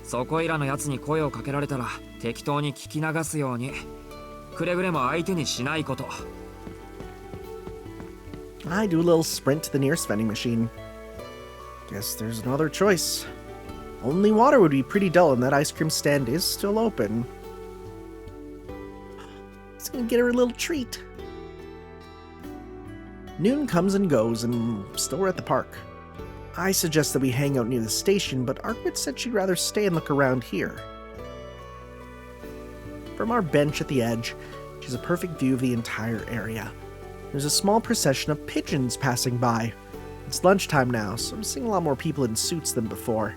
そこいらのやつに声をかけられたら適当に聞き流すように。くれぐれも相手にしないこと。I do a little sprint to the nearest vending machine. Guess there's no other choice. Only water would be pretty dull, and that ice cream stand is still open. It's gonna get her a little treat. Noon comes and goes, and still we're at the park. I suggest that we hang out near the station, but Arkwid said she'd rather stay and look around here. From our bench at the edge, she has a perfect view of the entire area. There's a small procession of pigeons passing by. It's lunchtime now, so I'm seeing a lot more people in suits than before.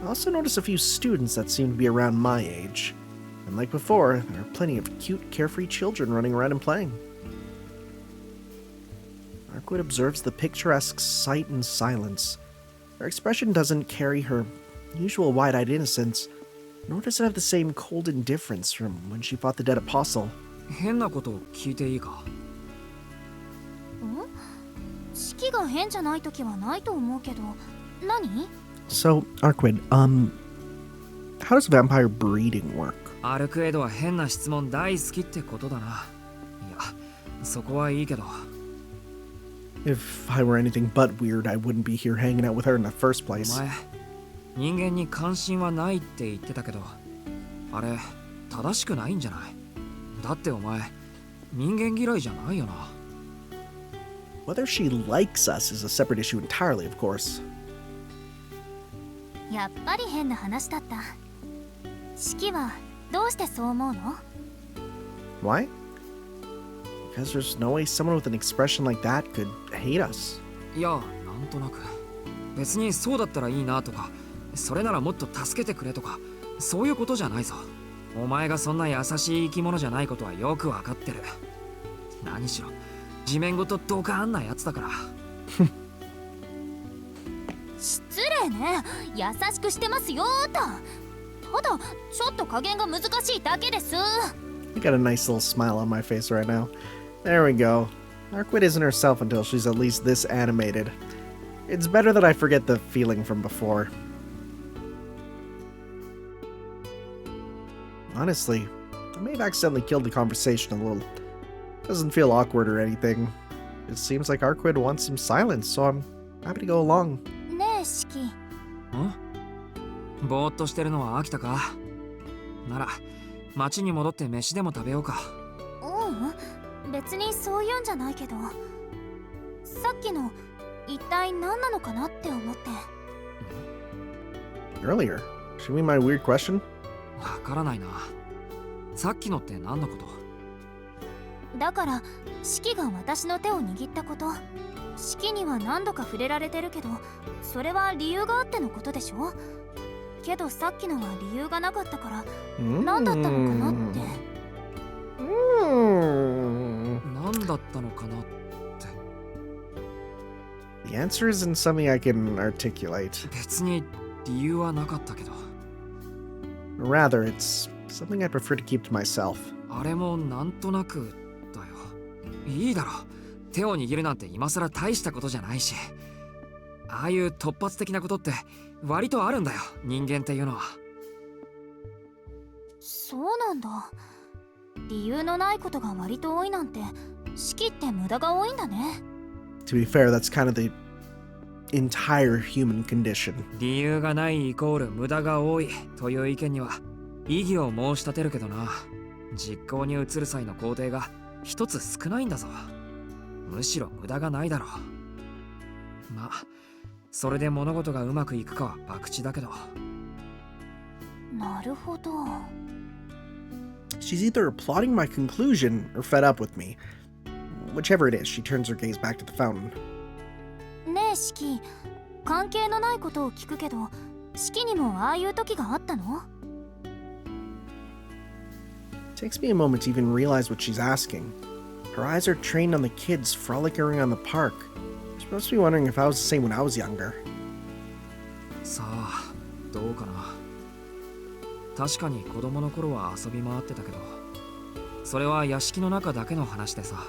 I also notice a few students that seem to be around my age. And like before, there are plenty of cute, carefree children running around and playing. Arkwid observes the picturesque sight in silence. Her expression doesn't carry her usual wide-eyed innocence, nor does it have the same cold indifference from when she fought the dead apostle. 変なことを聞いていいか？シキが変じゃないときはないと思うけど、何？ So, Arkwid, how does vampire breeding work? アルクエドは変な質問大好きってことだな。いや、そこはいいけど。If I were anything but weird, I wouldn't be here hanging out with her in the first place. お前、人間に関心はないって言ってたけど、あれ、正しくないんじゃない？だってお前、人間嫌いじゃないよな。Whether she likes us is a separate issue entirely, of course. やっぱり変な話だった。シキはどうしてそう思うの？ Why? Because there's no way someone with an expression like that could hate us. いや、なんとなく。別にそうだったらいいなとか、それならもっと助けてくれとか、そういうことじゃないぞ。お前がそんな優しい生き物じゃないことはよくわかってる。何しろ地面ごとドカーンなやつだから。失礼ね。優しくしてますよーと。ただちょっと加減が難しいだけです。 I got a nice little smile on my face right now. There we go. Arquid isn't herself until she's at least this animated. It's better that I forget the feeling from before. Honestly, I may have accidentally killed the conversation a little. Doesn't feel awkward or anything. It seems like Arquid wants some silence, so I'm happy to go along. ねえシキ、ん？ぼーっとしてるのは飽きたか？なら町に戻って飯でも食べようか。うん、別にそういうんじゃないけど、さっきの一体何なのかなって思って。 Earlier, should we my weird question? わからないな。さっきのって何のこと？だからシキが私の手を握ったこと、シキには何度か触れられてるけど、それは理由があってのことでしょ。けどさっきのは理由がなかったから何だったのかなって。何だったのかなって。 The answer isn't something I can articulate. 別に理由はなかったけど。 Rather, it's something I prefer to keep to myself. あれもなんとなくだよ。いいだろ。手を握るなんて今更大したことじゃないし。ああいう突発的なことって割とあるんだよ、人間っていうのは。そうなんだ。理由のないことが割と多いなんて、シキって無駄が多いんだね。 To be fair, that's kind of the entire human condition. 理由がないイコール無駄が多いという意見には異議を申し立てるけどな。実行に移る際の工程が一つ少ないんだぞ。むしろ無駄がないだろう。まあそれで物事がうまくいくかは博打だけど。なるほど。 She's either applauding my conclusion or fed up with me. Whichever it is, she turns her gaze back to the fountain. ねえシキ、関係のないことを聞くけど、シキにもああいう時があったの？ It takes me a moment to even realize what she's asking. Her eyes are trained on the kids frolicking around the park. She must be wondering if I was the same when I was younger. さあどうかな。確かに子供の頃は遊び回ってたけど、それは屋敷の中だけの話でさ。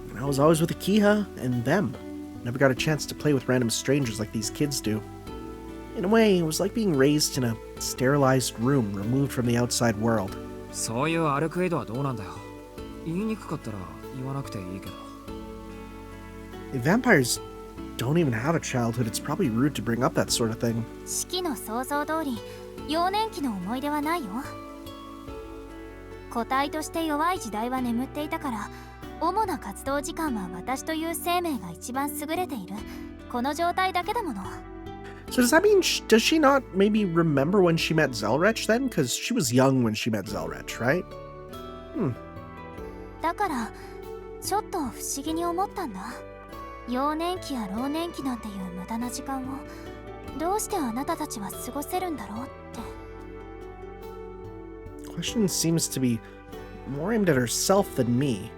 And I was always with Akiha and them. Never got a chance to play with random strangers like these kids do. In a way, it was like being raised in a sterilized room removed from the outside world. そういうアルクエイドはどうなんだよ。言いにくかったら言わなくていいけど。 If vampires don't even have a childhood, it's probably rude to bring up that sort of thing. シキの想像通り、幼年期の思い出はないよ。個体として弱い時代は眠っていたから、主な活動時間は私という生命が一番優れているこの状態だけだもの。 So does that mean, does she not maybe remember when she met Zelrech then? Because she was young when she met Zelrech, right? だからちょっと不思議に思ったんだ。幼年期や老年期なんていう無駄な時間をどうしてあなたたちは過ごせるんだろうって。 Question seems to be more aimed at herself than me.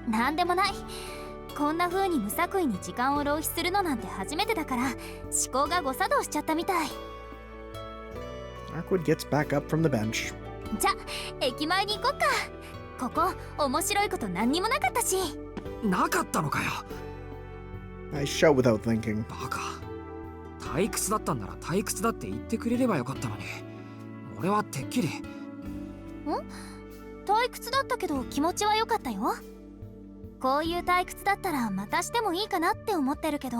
なんでもない。こんな風に無作為に時間を浪費するのなんて初めてだから、思考が誤作動しちゃったみたい。 Arquid gets back up from the bench. じゃ、駅前に行こっか。ここ面白いこと何にもなかったし。なかったのかよ。 I shout without thinking. バカ。退屈だったんなら退屈だって言ってくれればよかったのに。俺はてっきり。退屈だったけど気持ちは良かったよ。こういう退屈だったらまたしてもいいかなって思ってるけど、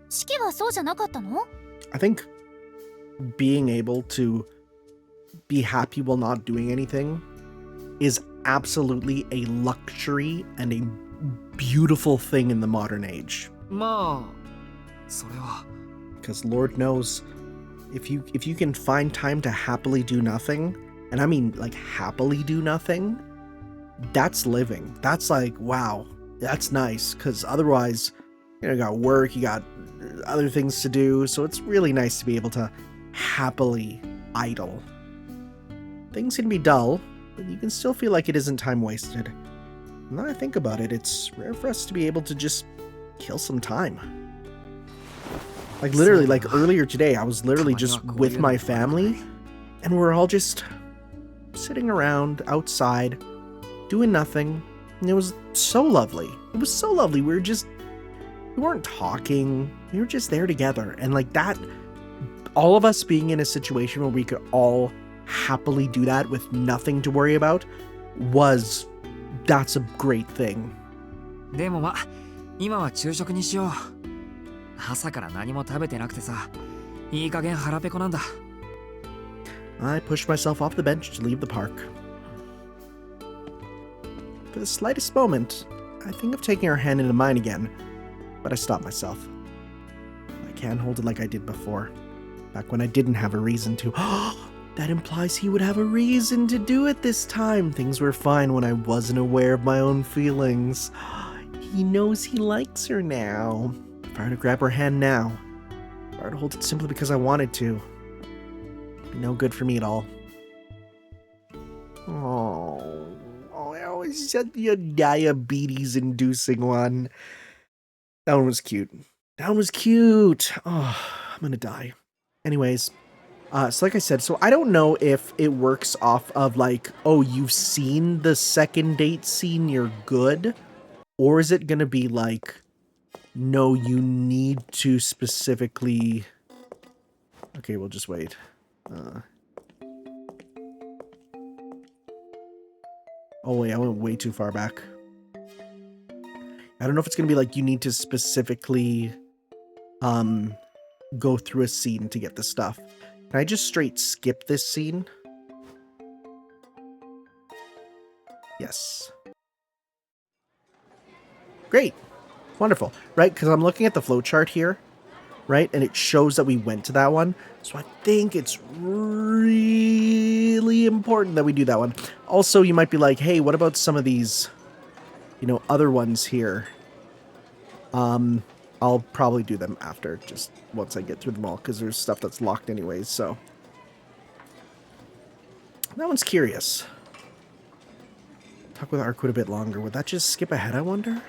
シキはそうじゃなかったの？ I think being able to be happy while not doing anything is absolutely a luxury and a beautiful thing in the modern age. まあそれは。 Because Lord knows, if you can find time to happily do nothing, and I mean like happily do nothing, that's living. That's like, wow, that's nice. Because otherwise, you got work, you got other things to do. So it's really nice to be able to happily idle. Things can be dull, but you can still feel like it isn't time wasted. Now that I think about it, it's rare for us to be able to just kill some time. Like literally, like earlier today, I was literally just with my family, and we're all just sitting around outside, doing nothing, and it was so lovely. It was so lovely. We weren't talking, we were just there together, and like that, all of us being in a situation where we could all happily do that with nothing to worry about that's a great thing. でもま、今は昼食にしよう。朝から何も食べてなくてさ、いい加減腹ペコなんだ。I pushed myself off the bench to leave the park. For the slightest moment, I think of taking her hand into mine again, but I stopped myself. I can't hold it like I did before, back when I didn't have a reason to. That implies he would have a reason to do it this time. Things were fine when I wasn't aware of my own feelings. He knows he likes her now. If I were to grab her hand now, if I were to hold it simply because I wanted to, it'd be no good for me at all. Oh, I always said the diabetes-inducing one. That one was cute. That was cute. Oh, I'm gonna die. Anyways. So like I said, so I don't know if it works off of like, oh, you've seen the second date scene, you're good. Or is it going to be like, no, you need to specifically... Okay, we'll just wait. Oh wait, I went way too far back. I don't know if it's going to be like, you need to specifically go through a scene to get the stuff. Can I just straight skip this scene? Yes. Great. Wonderful. Right? Because I'm looking at the flowchart here. Right? And it shows that we went to that one. So I think it's really important that we do that one. Also, you might be like, hey, what about some of these, you know, other ones here? I'll probably do them after, just once I get through them all, because there's stuff that's locked anyways, so. That one's curious. Talk with Arkwood a bit longer. Would that just skip ahead, I wonder?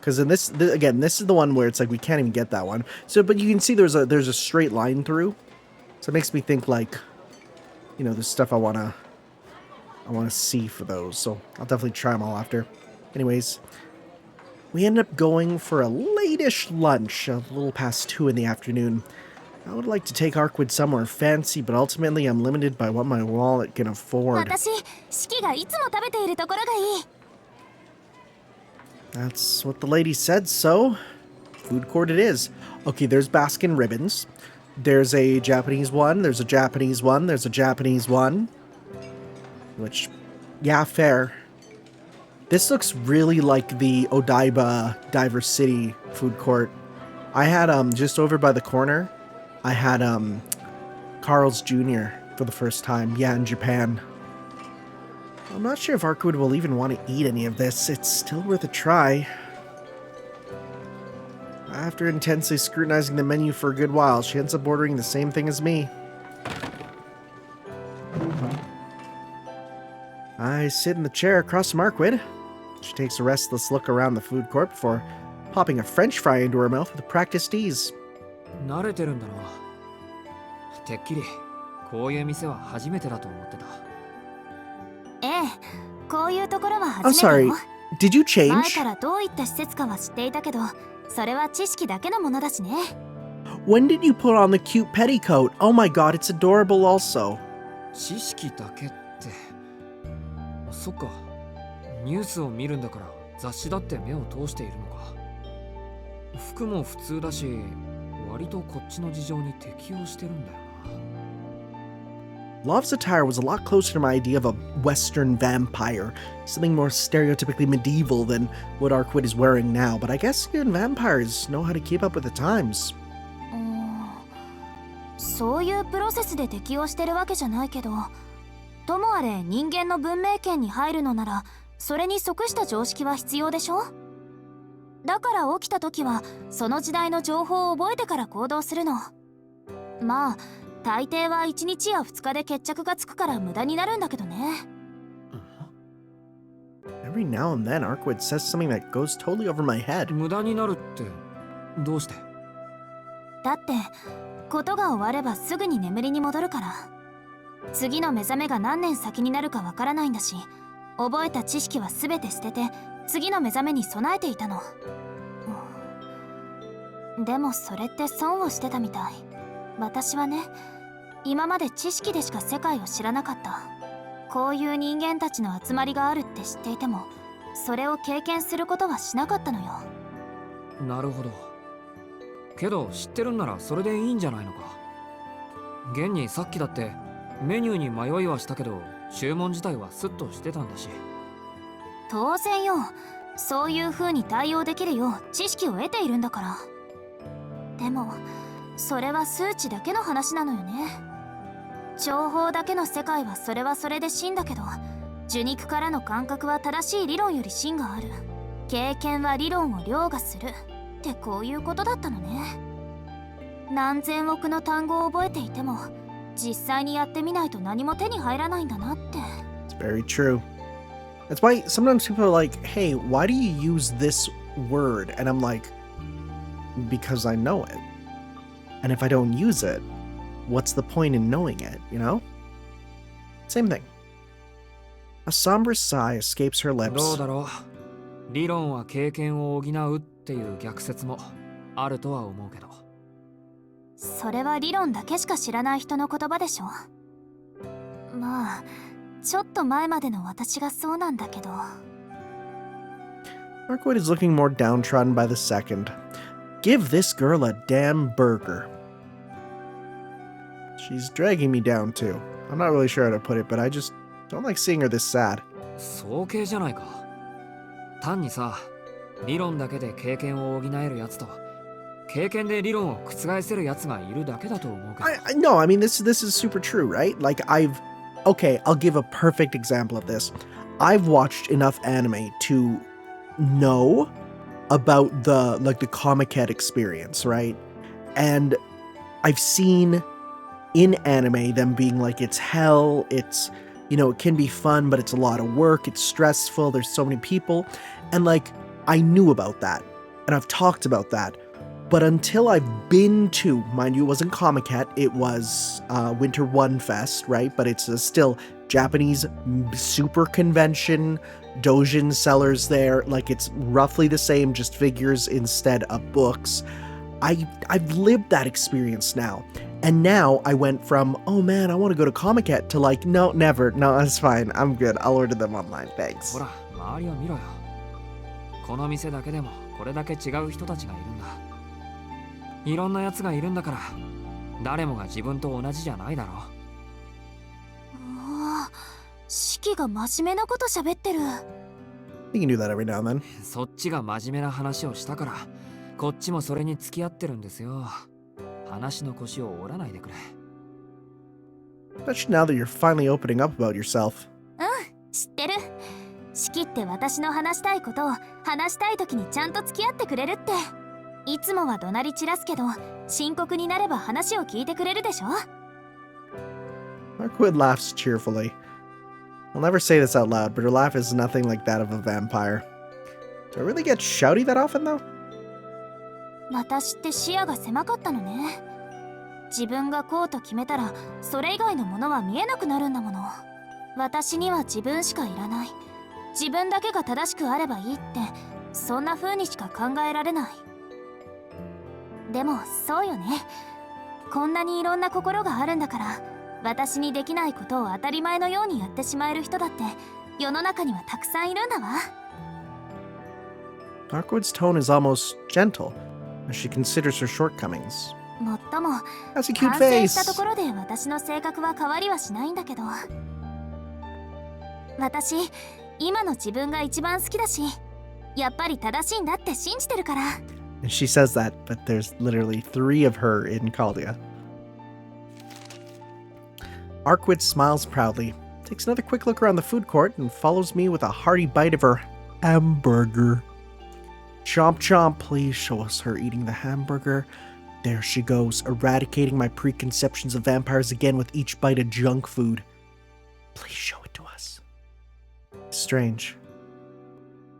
Because in this, again, this is the one where it's like we can't even get that one. So, but you can see there's a straight line through. So it makes me think like, you know, there's stuff I wanna see for those. So I'll definitely try them all after. Anyways. We ended up going for a late-ish lunch, a little past 2 in the afternoon. I would like to take Arkwood somewhere fancy, but ultimately I'm limited by what my wallet can afford. That's what the lady said, so food court it is. Okay, there's Baskin Ribbons. There's a Japanese one, there's a Japanese one, there's a Japanese one. Which, yeah, fair. This looks really like the Odaiba Diver City food court. I had, just over by the corner, I had, Carl's Jr. for the first time. Yeah, in Japan. I'm not sure if Arkwood will even want to eat any of this. It's still worth a try. After intensely scrutinizing the menu for a good while, she ends up ordering the same thing as me. I sit in the chair across from Arkwood. She takes a restless look around the food court before popping a French fry into her mouth with practiced ease. 慣れてるんだな。てっきりこういう店は初めてだと思ってた。ええ、こういうところは I'm 初めて sorry, よ。 did you 前 change? からどういった施設かは知っていたけど、それは知識だけのものだしね。When did you put on the cute petticoat? Oh my god, it's adorable also. 知識だけって。そっか。ニュースを見るんだから雑誌だって目を通しているのか。服も普通だし、割とこっちの事情に適応してるんだよな。Love's attire was a lot closer to my idea of a Western vampire, something more stereotypically medieval than what Arkwood is wearing now, but I guess even vampires know how to keep up with the times. そういうプロセスで適応してるわけじゃないけど、ともあれ人間の文明圏に入るのなら、それに即した常識は必要でしょ？だから起きた時はその時代の情報を覚えてから行動するの。まあ大抵は1日や2日で決着がつくから無駄になるんだけどね。Every now and then, Arkwood says something that goes totally over my head. 無駄になるってどうして？だってことが終わればすぐに眠りに戻るから。次の目覚めが何年先になるかわからないんだし、覚えた知識は全て捨てて次の目覚めに備えていたの。でもそれって損をしてたみたい。私はね、今まで知識でしか世界を知らなかった。こういう人間たちの集まりがあるって知っていても、それを経験することはしなかったのよ。なるほど。けど知ってるんならそれでいいんじゃないのか。現にさっきだってメニューに迷いはしたけど、注文自体はスッとしてたんだし。当然よ。そういう風に対応できるよう知識を得ているんだから。でもそれは数値だけの話なのよね。情報だけの世界はそれはそれで真だけど、受肉からの感覚は正しい理論より真がある。経験は理論を凌駕するってこういうことだったのね。何千億の単語を覚えていても、実際にやってみないと何も手に入らないんだなって。 It's very true. That's why sometimes people are like, hey, why do you use this word? And I'm like, because I know it. And if I don't use it, what's the point in knowing it, you know? Same thing. A somber sigh escapes her ど lips. うだろう。理論は経験を補うっていう逆説もあるとは思うけど。それは理論だけしか知らない人の言葉でしょ。まあちょっと前までの私がそうなんだけど。 Arkwood is looking more downtrodden by the second. Give this girl a damn burger. She's dragging me down too. I'm not really sure how to put it, but I just don't like seeing her this sad. 早計じゃないか。単にさ、理論だけで経験を補えるやつと、経験で理論を覆せるやつがいるだけだと思うけど。No, I mean this is super true, right? Like okay, I'll give a perfect example of this. I've watched enough anime to know about the Comic-Con experience, right? And I've seen in anime them being like, it's hell, it's, you know, it can be fun, but it's a lot of work, it's stressful, there's so many people. And like, I knew about that, and I've talked about that. But until I've been to, mind you, it wasn't Comic-Con, it was Winter One Fest, right? But it's still Japanese super convention, doujin sellers there. Like, it's roughly the same, just figures instead of books. I've lived that experience now. And now I went from, oh man, I want to go to Comic-Con, to like, no, never. No, that's fine. I'm good. I'll order them online. Thanks. ほら、周りを見ろよ。この店だけでもこれだけ違う人たちがいるんだ。いろんなやつがいるんだから、誰もが自分と同じじゃないだろう。四季が真面目なこと喋ってる。 You can do that every now and then. そっちが真面目な話をしたから、こっちもそれに付き合ってるんですよ。話の腰を折らないでくれ。Especially now that you're finally opening up about yourself. 知ってる。四季って私の話したいことを話したい時にちゃんと付き合ってくれるって。いつもは怒鳴り散らすけど、深刻になれば話を聞いてくれるでしょ。 Arkwood laughs cheerfully. I'll never say this out loud, but her laugh is nothing like that of a vampire. Do I really get shouty that often, though? 私って視野が狭かったのね。自分がこうと決めたら、それ以外のものは見えなくなるんだもの。私には自分しかいらない。自分だけが正しくあればいいって、そんな風にしか考えられない。でもそうよね。こんなにいろんな心があるんだから、私にできないことを当たり前のようにやってしまえる人だって世の中にはたくさんいるんだわ。 Arkwood's tone is almost gentle as she considers her shortcomings. もっとも That's a cute 完成した face. ところで私の性格は変わりはしないんだけど、私今の自分が一番好きだし、やっぱり正しいんだって信じてるから。 And she says that, but there's literally 3 of her in Caldia. Arkwood smiles proudly, takes another quick look around the food court, and follows me with a hearty bite of her hamburger. Chomp chomp, please show us her eating the hamburger. There she goes, eradicating my preconceptions of vampires again with each bite of junk food. Please show it to us. Strange.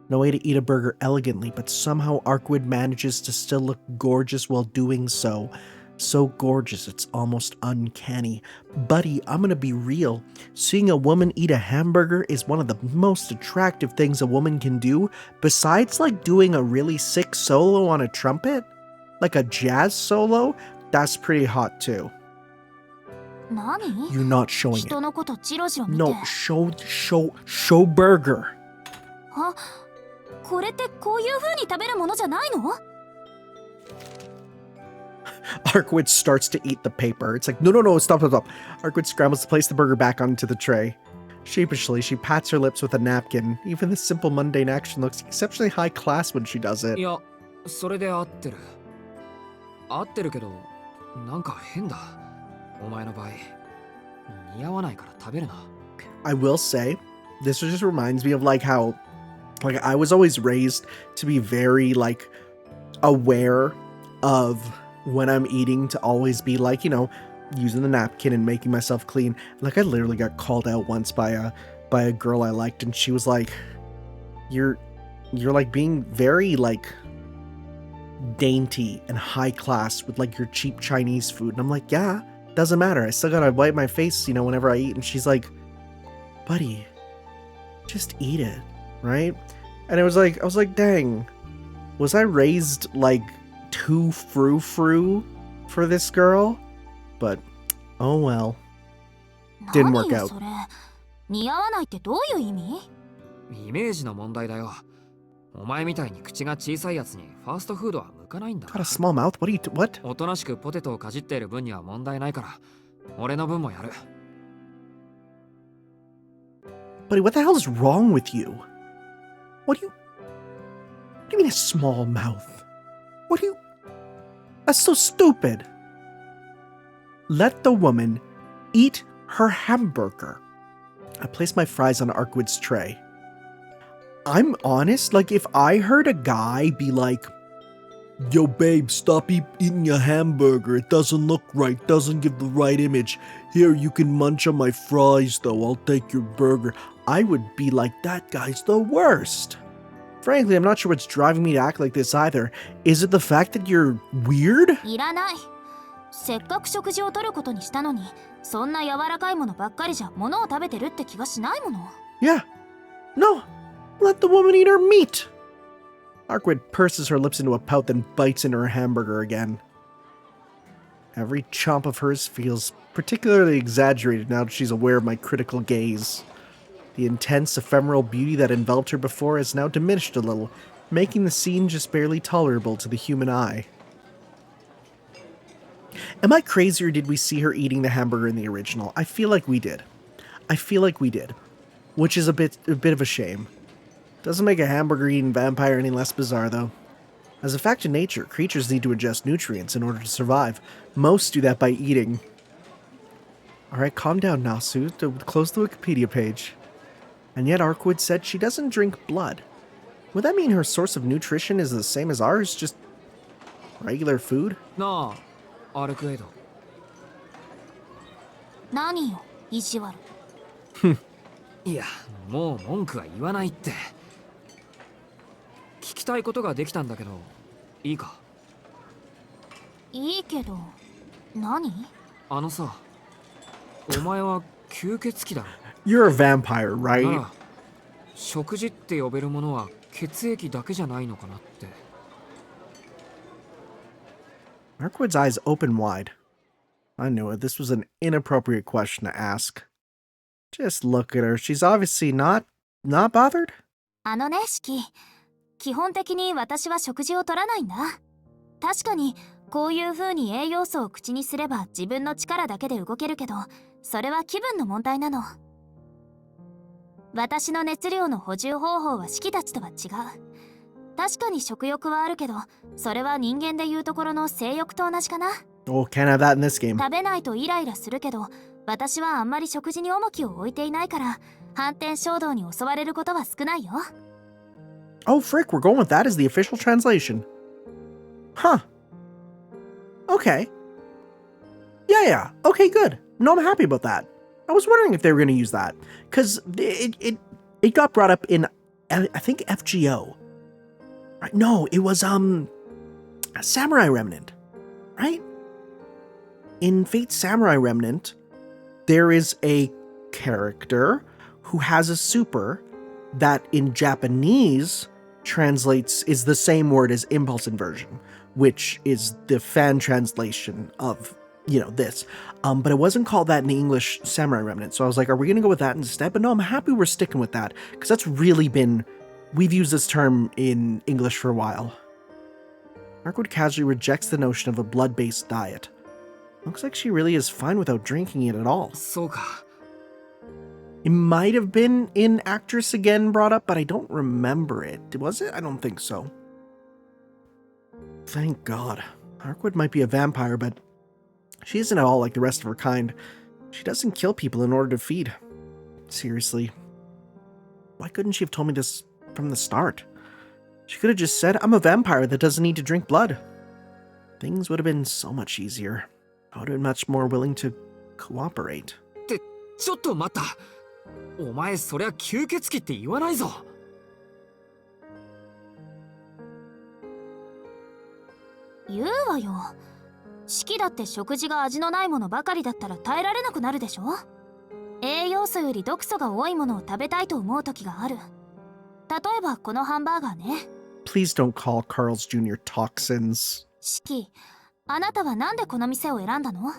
No way to eat a burger elegantly, but somehow Arkwood manages to still look gorgeous while doing so. So gorgeous, it's almost uncanny. Buddy, I'm gonna be real. Seeing a woman eat a hamburger is one of the most attractive things a woman can do, besides like doing a really sick solo on a trumpet. Like a jazz solo, that's pretty hot too. 何 You're not showing it. 人のことジロジロ見て。 No, show burger. あ、これってこういう風に食べるものじゃないの？ Arkwood starts to eat the paper. It's like, no, stop. Arkwood scrambles to place the burger back onto the tray. Sheepishly, she pats her lips with a napkin. Even this simple mundane action looks exceptionally high class when she does it. いや、それで合ってる。合ってるけど、なんか変だ。お前の場合、似合わないから食べるな。I will say, this just reminds me of like how, like I was always raised to be very like aware of when I'm eating, to always be like, you know, using the napkin and making myself clean. Like I literally got called out once by a girl I liked, and she was like, you're like being very like dainty and high class with like your cheap Chinese food. And I'm like, yeah, doesn't matter, I still gotta wipe my face, you know, whenever I eat. And she's like, buddy, just eat it, right? And I was like, dang, was I raised like too frou-frou for this girl? But oh well. Didn't work 何よ out. それ。似合わないってどういう意味？イメージの問題だよ。お前みたいに口が小さいやつにファーストフードは向かないんだ。 Got a small mouth? What? おとなしくポテトをかじっている分には問題ないから、俺の分もやる。Buddy, what the hell is wrong with you? What do you mean a small mouth? That's so stupid. Let the woman eat her hamburger. I place my fries on Arkwood's tray. I'm honest, like if I heard a guy be like, yo babe, stop eating your hamburger, it doesn't look right, doesn't give the right image. Here, you can munch on my fries though, I'll take your burger. I would be like, that guy's the worst. Frankly, I'm not sure what's driving me to act like this either. Is it the fact that you're weird? いらない。せっかく食事をとることにしたのに、そんな柔らかいものばっかりじゃ物を食べてるって気がしないもの。 Yeah. No. Let the woman eat her meat. Arkwood purses her lips into a pout, then bites into her hamburger again. Every chomp of hers feels particularly exaggerated now that she's aware of my critical gaze. The intense, ephemeral beauty that enveloped her before has now diminished a little, making the scene just barely tolerable to the human eye. Am I crazy, or did we see her eating the hamburger in the original? I feel like we did. Which is a bit of a shame. Doesn't make a hamburger-eating vampire any less bizarre, though. As a fact of nature, creatures need to ingest nutrients in order to survive. Most do that by eating. Alright, calm down, Nasu. Close the Wikipedia page. And yet Arkwood said she doesn't drink blood. Would that mean her source of nutrition is the same as ours, just regular food? なあ、アルクエイド。何よ、意地悪。いや、もう文句は言わないって。聞きたいことができたんだけど、いいか？いいけど、何？あのさ、お前は吸血鬼だろ。 You're a vampire, な right? ら、食事って呼べるものは血液だけじゃないのかなって。Arkwood's eyes open wide. I knew it. This was an inappropriate question to ask. Just look at her. She's obviously not bothered? あのね、シキ。基本的に私は食事を取らないんだ。確かに、こういう風に栄養素を口にすれば自分の力だけで動けるけど、それは気分の問題なの。私の熱量の補充方法はシキたちとは違う。確かに食欲はあるけど、それは人間でいうところの性欲と同じかな。Oh, can't have that in this game. 食べないとイライラするけど、私はあんまり食事に重きを置いていないから、反転衝動に襲われることは少ないよ。Oh, frick, we're going with that as the official translation. Huh. Okay. Yeah. Okay, good. No, I'm happy about that. I was wondering if they were going to use that because it got brought up in I think FGO. Right? No, it was Samurai Remnant, right? In Fate Samurai Remnant, there is a character who has a super that in Japanese translates is the same word as impulse inversion, which is the fan translation of this. But it wasn't called that in the English Samurai Remnant. So I was like, are we going to go with that instead? But no, I'm happy we're sticking with that because that's really we've used this term in English for a while. Markwood casually rejects the notion of a blood-based diet. Looks like she really is fine without drinking it at all. そうか。 It might have been in Actress Again brought up, but I don't remember it. Was it? I don't think so. Thank God. Markwood might be a vampire, but she isn't at all like the rest of her kind. She doesn't kill people in order to feed. Seriously. Why couldn't she have told me this from the start? She could have just said, I'm a vampire that doesn't need to drink blood. Things would have been so much easier. I would have been much more willing to cooperate. ちょっと待った。お前そりゃ吸血鬼って言わないぞ。言うわよ。四季だって食事が味のないものばかりだったら耐えられなくなるでしょ。栄養素より毒素が多いものを食べたいと思う時がある。例えばこのハンバーガーね。Please don't call Carl's Jr. toxins. 四季、あなたはなんでこの店を選んだの？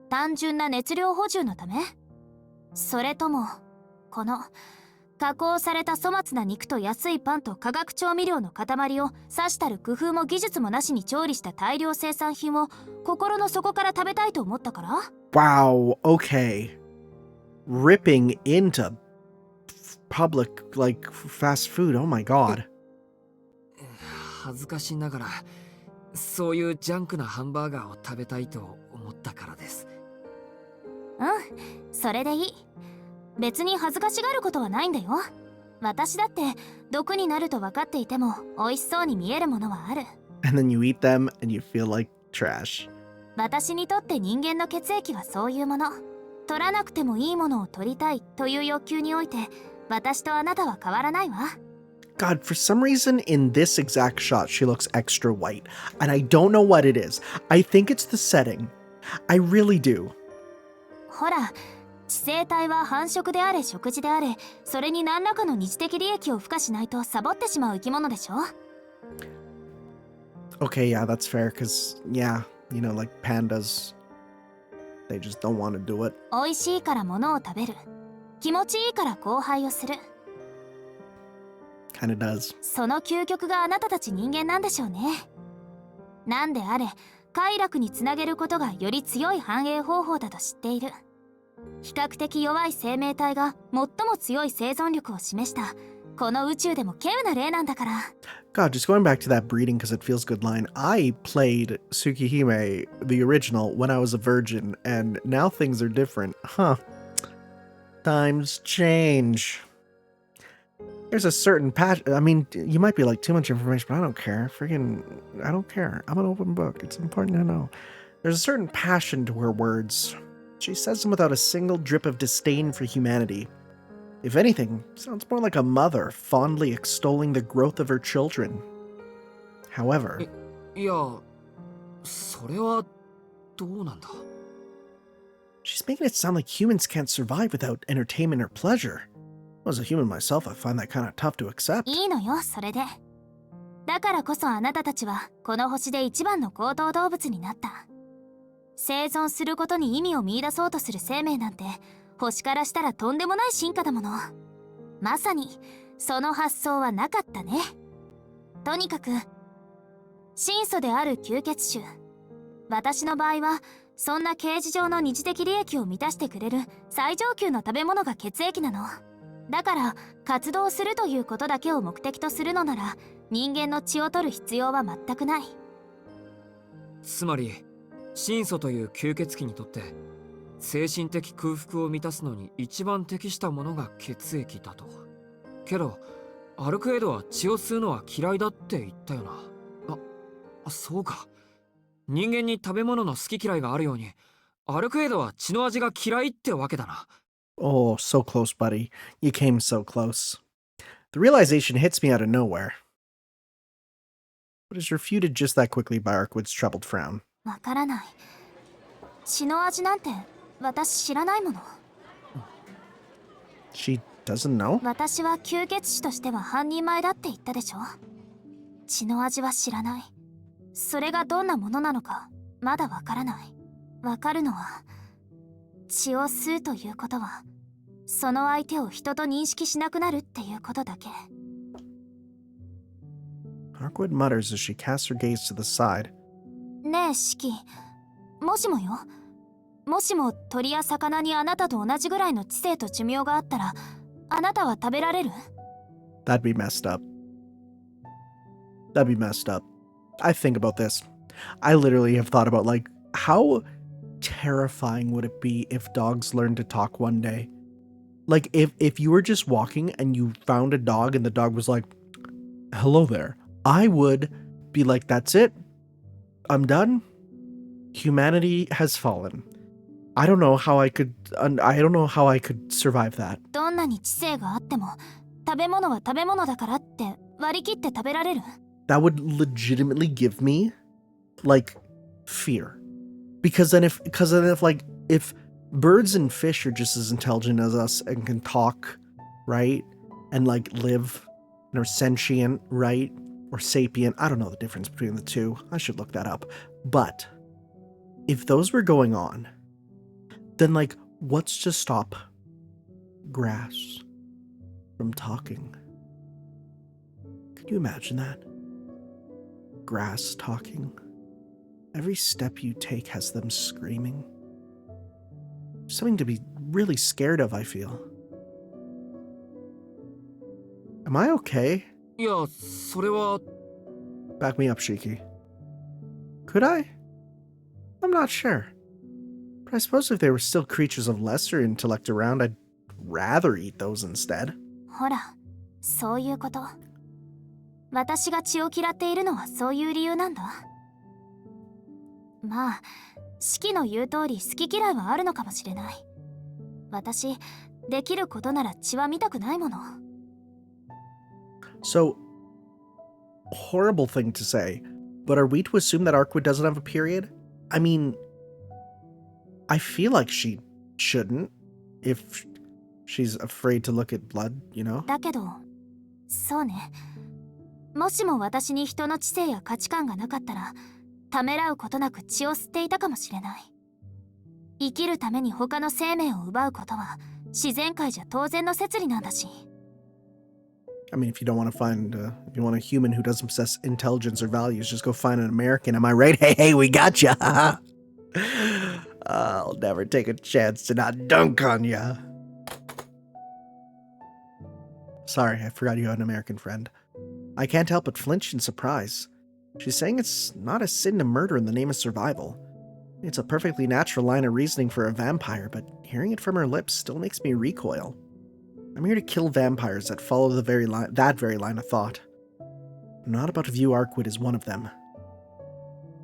単純な熱量補充のため？それともこの加工された粗末な肉と安いパンと化学調味料の塊をさしたる工夫も技術もなしに調理した大量生産品を心の底から食べたいと思ったから？ Wow, okay. Ripping into public, like, fast food, oh my god. 恥ずかしながらそういうジャンクなハンバーガーを食べたいと思ったからです。うん、それでいい。別に恥ずかしがることはないんだよ。私だって毒になると分かっていても美味しそうに見えるものはある。And then you eat them and you feel like trash. 私にとって人間の血液はそういうもの。取らなくてもいいものを取りたいという欲求において私とあなたは変わらないわ。God, for some reason in this exact shot she looks extra white. And I don't know what it is. I think it's the setting. I really do. ほら、知性体は繁殖であれ食事であれ、それに何らかの二次的利益を付加しないとサボってしまう生き物でしょ。 Okay, yeah, that's fair, because, yeah, you know, like pandas, they just don't want to do it. 美味しいから物を食べる。気持ちいいから交配をする。Kinda does. その究極があなたたち人間なんでしょうね。なんであれ、快楽につなげることがより強い繁栄方法だと知っている。比較的弱い生命体が最も強い生存力を示したこの宇宙でも稀有な例なんだから。 God, just going back to that breeding because it feels good line. I played Tsukihime, the original, when I was a virgin, and now things are different. Huh. Times change. There's a certain passion. I mean, you might be like, too much information, but I don't care. I don't care. I'm an open book. It's important to know. There's a certain passion to her words. She says them without a single drip of disdain for humanity. If anything, sounds more like a mother fondly extolling the growth of her children. However... いや、それはどうなんだ。 She's making it sound like humans can't survive without entertainment or pleasure. As a human myself, I find that kind of tough to accept. いいのよ、それで。だからこそあなたたちはこの星で一番の行動動物になった。生存することに意味を見出そうとする生命なんて星からしたらとんでもない進化だもの。まさにその発想はなかったね。とにかく神素である吸血種。私の場合はそんな形而上の二次的利益を満たしてくれる最上級の食べ物が血液なの。だから活動するということだけを目的とするのなら人間の血を取る必要は全くない。つまり神素という吸血鬼にとって精神的空腹を満たすのに一番適したものが血液だと。けどアルクエドは血を吸うのは嫌いだって言ったよな。そうか。人間に食べ物の好き嫌いがあるように、アルクエイドは血の味が嫌いってわけだな。Oh, so close, buddy. You came so close. The realization hits me out of nowhere, but is refuted just that quickly by Arkwood's troubled frown. わからない。血の味なんて私知らないもの。She doesn't know? 私は吸血種としては半人前だって言ったでしょ。血の味は知らない。それがどんなものなのかまだわからない。わかるのは、血を吸うということはその相手を人と認識しなくなるっていうことだけ。Arkwood mutters as she casts her gaze to the side. ねえシキ、もしもよ、もしも鳥や魚にあなたと同じぐらいの知性と寿命があったら、あなたは食べられる？ That'd be messed up. That'd be messed up. I think about this. I literally have thought about, like, how terrifying would it be if dogs learned to talk one day? Like, if you were just walking and you found a dog and the dog was like, hello there, I would be like, that's it. I'm done. Humanity has fallen. I don't know how I could survive that. どんなに知性があっても食べ物は食べ物だからって割り切って食べられる？ That would legitimately give me, like, fear. Because then if birds and fish are just as intelligent as us and can talk, right? And, like, live and are sentient, right? Or sapient. I don't know the difference between the two. I should look that up. But if those were going on, then, like, what's to stop grass from talking? Can you imagine that? Grass talking. Every step you take has them screaming. Something to be really scared of, I feel. Am I okay? いや、それは。 Back me up, Shiki. Could I? I'm not sure. But I suppose if there were still creatures of lesser intellect around, I'd rather eat those instead. ほら、そういうこと。私が血を嫌っているのはそういう理由なんだ。まあ、シキの言う通り好き嫌いはあるのかもしれない。私、できることなら血は見たくないもの。So, horrible thing to say, but are we to assume that Arkwood doesn't have a period? I mean, I feel like she shouldn't, if she's afraid to look at blood, you know? だけど、そうね。もしも私に人の知性や価値観がなかったら、ためらうことなく血を吸っていたかもしれない。生きるために他の生命を奪うことは自然界じゃ当然の摂理なんだし。I mean, if you don't want to find, if you want a human who doesn't possess intelligence or values, just go find an American. Am I right? Hey, we got ya. I'll never take a chance to not dunk on ya. Sorry, I forgot you had an American friend. I can't help but flinch in surprise. She's saying it's not a sin to murder in the name of survival. It's a perfectly natural line of reasoning for a vampire, but hearing it from her lips still makes me recoil. I'm here to kill vampires that follow that very line of thought. I'm not about to view Arkwood as one of them.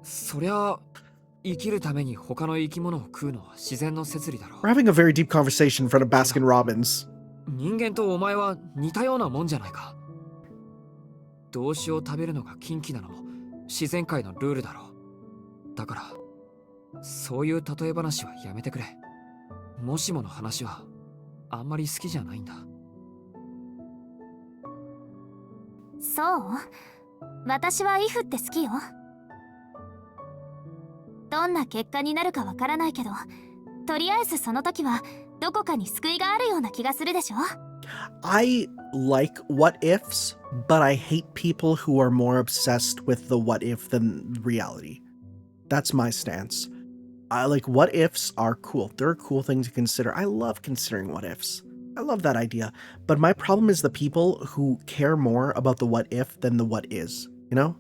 そりゃ、生きるために他の生き物を食うのは自然の摂理だろう。 We're having a very deep conversation in front of Baskin Robbins. 人間とお前は似たようなもんじゃないか。動詞を食べるのが禁忌なのも自然界のルールだろう。だからそういう例え話はやめてくれ。もしもの話はあんまり好きじゃないんだ。そう？私はイフって好きよ。どんな結果になるかわからないけど、とりあえずその時はどこかに救いがあるような気がするでしょ。 I like what ifs, but I hate people who are more obsessed with the what if than reality. That's my stance. I like what ifs are cool. They're a cool thing to consider. I love considering what ifs. I love that idea. But my problem is the people who care more about the what if than the what is, you know?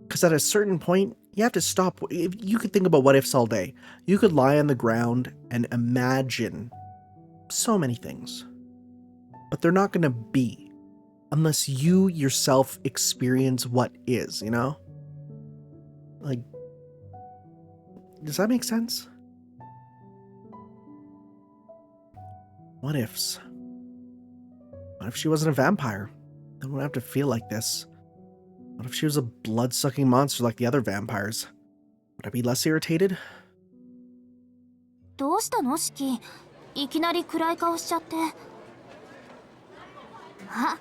Because at a certain point, you have to stop. If you could think about what ifs all day. You could lie on the ground and imagine so many things. But they're not going to be unless you yourself experience what is, you know? Like, Does that make sense? What ifs? What if she wasn't a vampire? I wouldn't have to feel like this. What if she was a blood-sucking monster like the other vampires? Would I be less irritated? どうしたのシキ？いきなり暗い顔しちゃって。あ、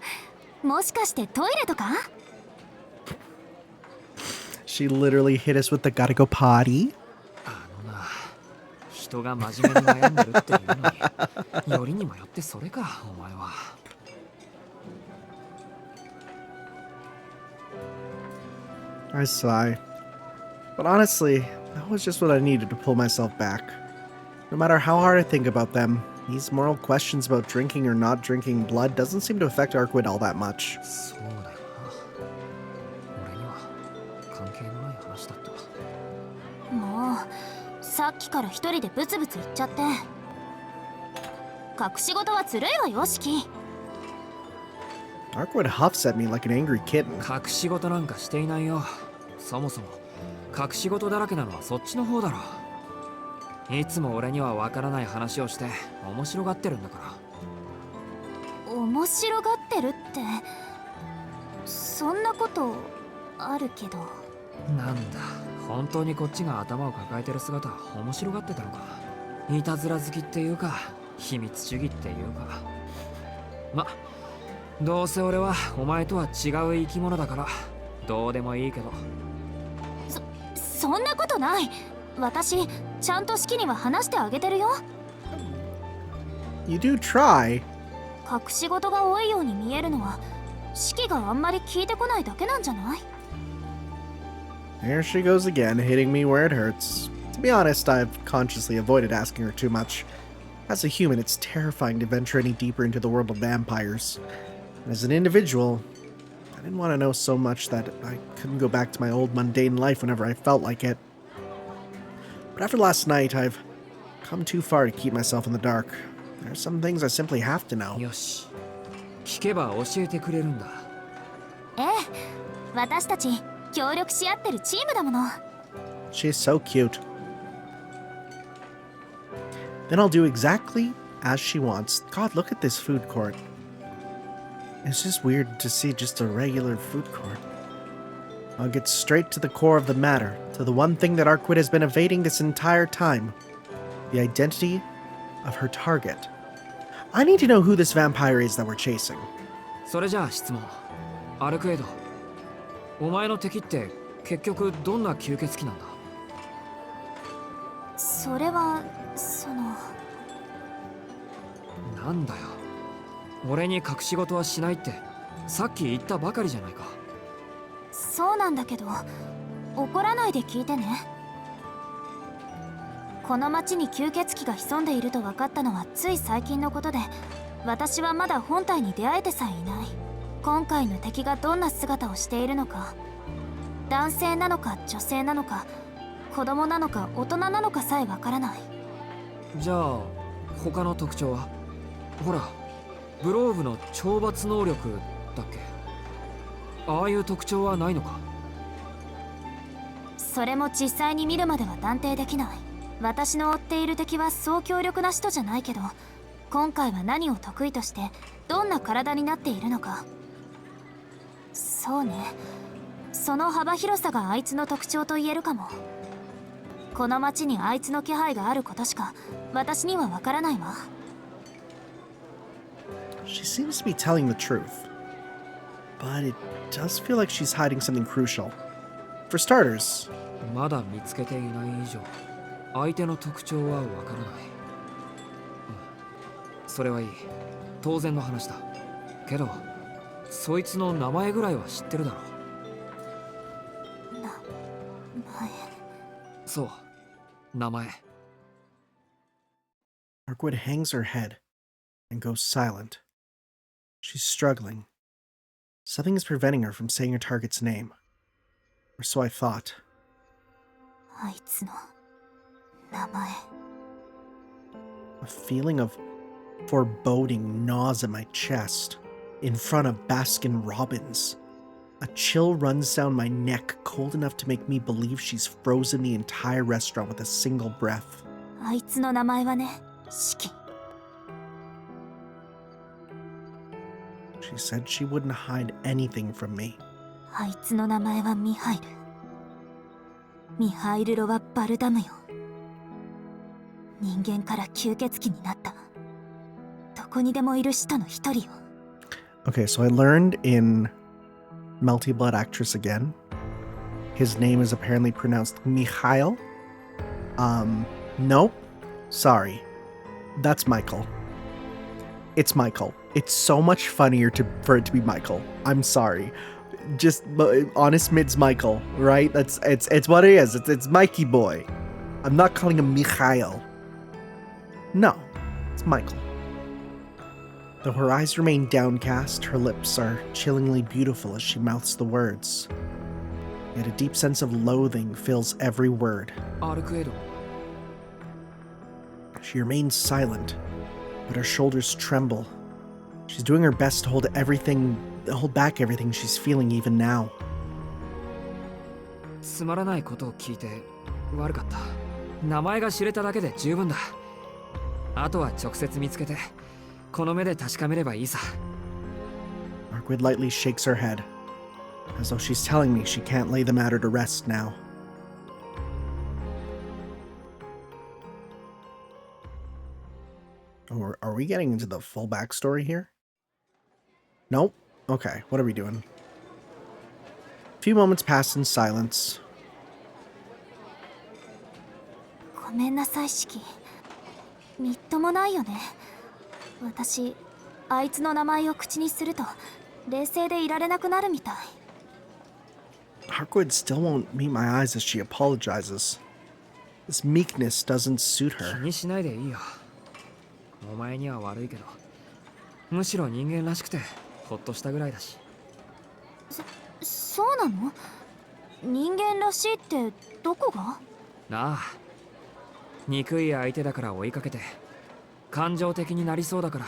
もしかしてトイレとか？ She literally hit us with the gotta go potty. あのな、人が真面目に悩んでるっていうのによりにもよってそれか、お前は。I sigh. But honestly, that was just what I needed to pull myself back. No matter how hard I think about them, these moral questions about drinking or not drinking blood doesn't seem to affect Arquid all that much. そうだよな。俺には関係のない話だった。もうさっきから一人でブツブツ言っちゃって。隠し事はずるいわよ、シキ。 Arquid huffs at me like an angry kitten. 隠し事なんかしていないよ。そもそも隠し事だらけなのはそっちの方だろ。いつも俺にはわからない話をして面白がってるんだから。面白がってるってそんなことあるけど。なんだ、本当にこっちが頭を抱えてる姿面白がってたのか。いたずら好きっていうか秘密主義っていうか。ま、どうせ俺はお前とは違う生き物だからどうでもいいけど。そんなことない。私ちゃんとシキには話してあげてるよ。 You do try. 隠し事が多いように見えるのはシキがあんまり聞いてこないだけなんじゃない？ There she goes again, hitting me where it hurts. To be honest, I've consciously avoided asking her too much. As a human, it's terrifying to venture any deeper into the world of vampires. And as an individual, I didn't want to know so much that I couldn't go back to my old mundane life whenever I felt like it. But after last night, I've come too far to keep myself in the dark. There are some things I simply have to know. よし、聞けば教えてくれるんだ。ええ、私たち協力し合ってるチームだもの。 She's so cute. Then I'll do exactly as she wants. God, look at this food court. It's just weird to see just a regular food court. I'll get straight to the core of the matter, to the one thing that Arquid has been evading this entire time. The identity of her target. I need to know who this vampire is that we're chasing. それじゃあ質問。アルクエド、お前の敵って結局どんな吸血鬼なんだ？それはなんだよ、俺に隠し事はしないってさっき言ったばかりじゃないか。そうなんだけど怒らないで聞いてね。この町に吸血鬼が潜んでいると分かったのはつい最近のことで、私はまだ本体に出会えてさえいない。今回の敵がどんな姿をしているのか、男性なのか女性なのか、子供なのか大人なのかさえ分からない。じゃあ他の特徴は？ほら、ブローブの懲罰能力だっけ？ああいう特徴はないのか？それも実際に見るまでは断定できない。私の追っている敵はそう強力な人じゃないけど、今回は何を得意としてどんな体になっているのか。そうね、その幅広さがあいつの特徴と言えるかも。この町にあいつの気配があることしか私にはわからないわ。 She seems to be telling the truth. But it does feel like she's hiding something crucial. For starters, まだ見つけていない以上、相手の特徴はわからない。それはいい。当然の話だ。けど、そいつの名前ぐらいは知ってるだろう。名前。そう、名前。Arquid hangs her head and goes silent. She's struggling. Something is preventing her from saying her target's name. Or so I thought. あいつの名前。 A feeling of foreboding gnaws at my chest in front of Baskin Robbins. A chill runs down my neck, cold enough to make me believe she's frozen the entire restaurant with a single breath. あいつの名前はね、シキ。 She said she wouldn't hide anything from me. あいつの名前はミハイル。ミハイル・ロワ・バルダムよ。人間から吸血鬼になった。どこにでもいる使徒の一人よ。 Okay, so I learned in Melty Blood Actress again. His name is apparently pronounced Mikhail. Nope. Sorry. That's Michael. It's Michael. It's so much funnier for it to be Michael. I'm sorry. Just honest mid's Michael, right? It's what it is. It's Mikey boy. I'm not calling him Mikhail. No, it's Michael. Though her eyes remain downcast, her lips are chillingly beautiful as she mouths the words. Yet a deep sense of loathing fills every word. アルクエド。 She remains silent, but her shoulders tremble. She's doing her best to hold back everything she's feeling even now. つまらないことを聞いて悪かった。名前が知れただけで十分だ。あとは直接見つけて、この目で確かめればいいさ。Markwood lightly shakes her head, as though she's telling me she can't lay the matter to rest now. Or are we getting into the full backstory here? Nope. Okay, what are we doing? A few moments pass in silence. ごめんなさい、シキ。みっともないよね。私、あいつの名前を口にすると、冷静でいられなくなるみたい。 Markwood still won't meet my eyes as she apologizes. This meekness doesn't suit 気 her. にしないでいいよ。お前には悪いけど、むしろ人間らしくてほっとしたぐらいだし。そうなの？人間らしいってどこが？なあ、憎い相手だから追いかけて、感情的になりそうだから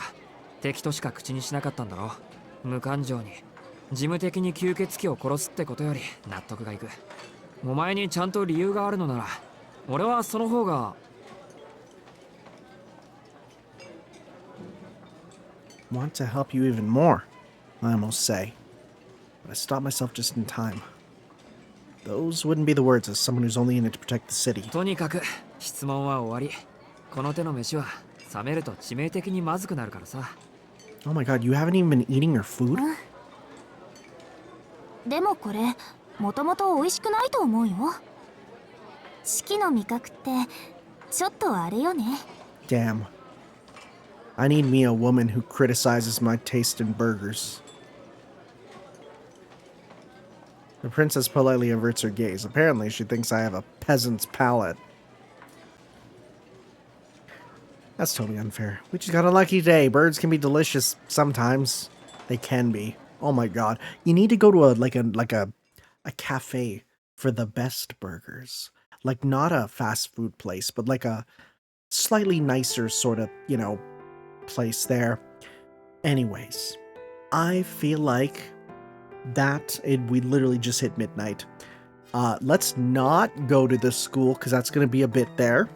敵としか口にしなかったんだろ。無感情に事務的に吸血鬼を殺すってことより納得がいく。お前にちゃんと理由があるのなら、俺はその方が。 Want to help you even more, I almost say. But I stop myself just in time. Those wouldn't be the words of someone who's only in it to protect the city. とにかく質問は終わり。この手の飯は冷めると致命的にまずくなるからさ。 Oh my god, you haven't even been eating your food? でもこれ、もともと美味しくないと思うよ。四季の味覚ってちょっとあれよね。 Damn. I need me a woman who criticizes my taste in burgers. The princess politely averts her gaze. Apparently, she thinks I have a peasant's palate. That's totally unfair. We just got a lucky day. Birds can be delicious sometimes. They can be. Oh my god. You need to go to a cafe for the best burgers. Like not a fast food place, but like a slightly nicer sort of, place there. Anyways, I feel like we literally just hit midnight. Let's not go to the school because that's going to be a bit there.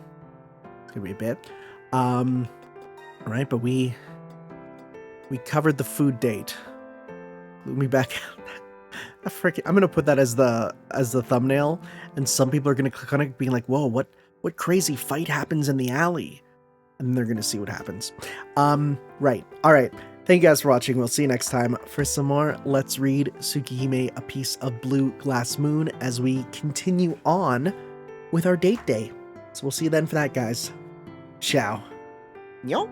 It's going to be a bit. Right, but we covered the food date. Glue me back out. I'm going to put that as the thumbnail, and some people are going to click on it being like, "Whoa, what crazy fight happens in the alley?" And they're going to see what happens. Right. All right. Thank you guys for watching. We'll see you next time for some more Let's Read Tsukihime, A Piece of Blue Glass Moon, as we continue on with our date day. So we'll see you then for that, guys. Ciao. Yo.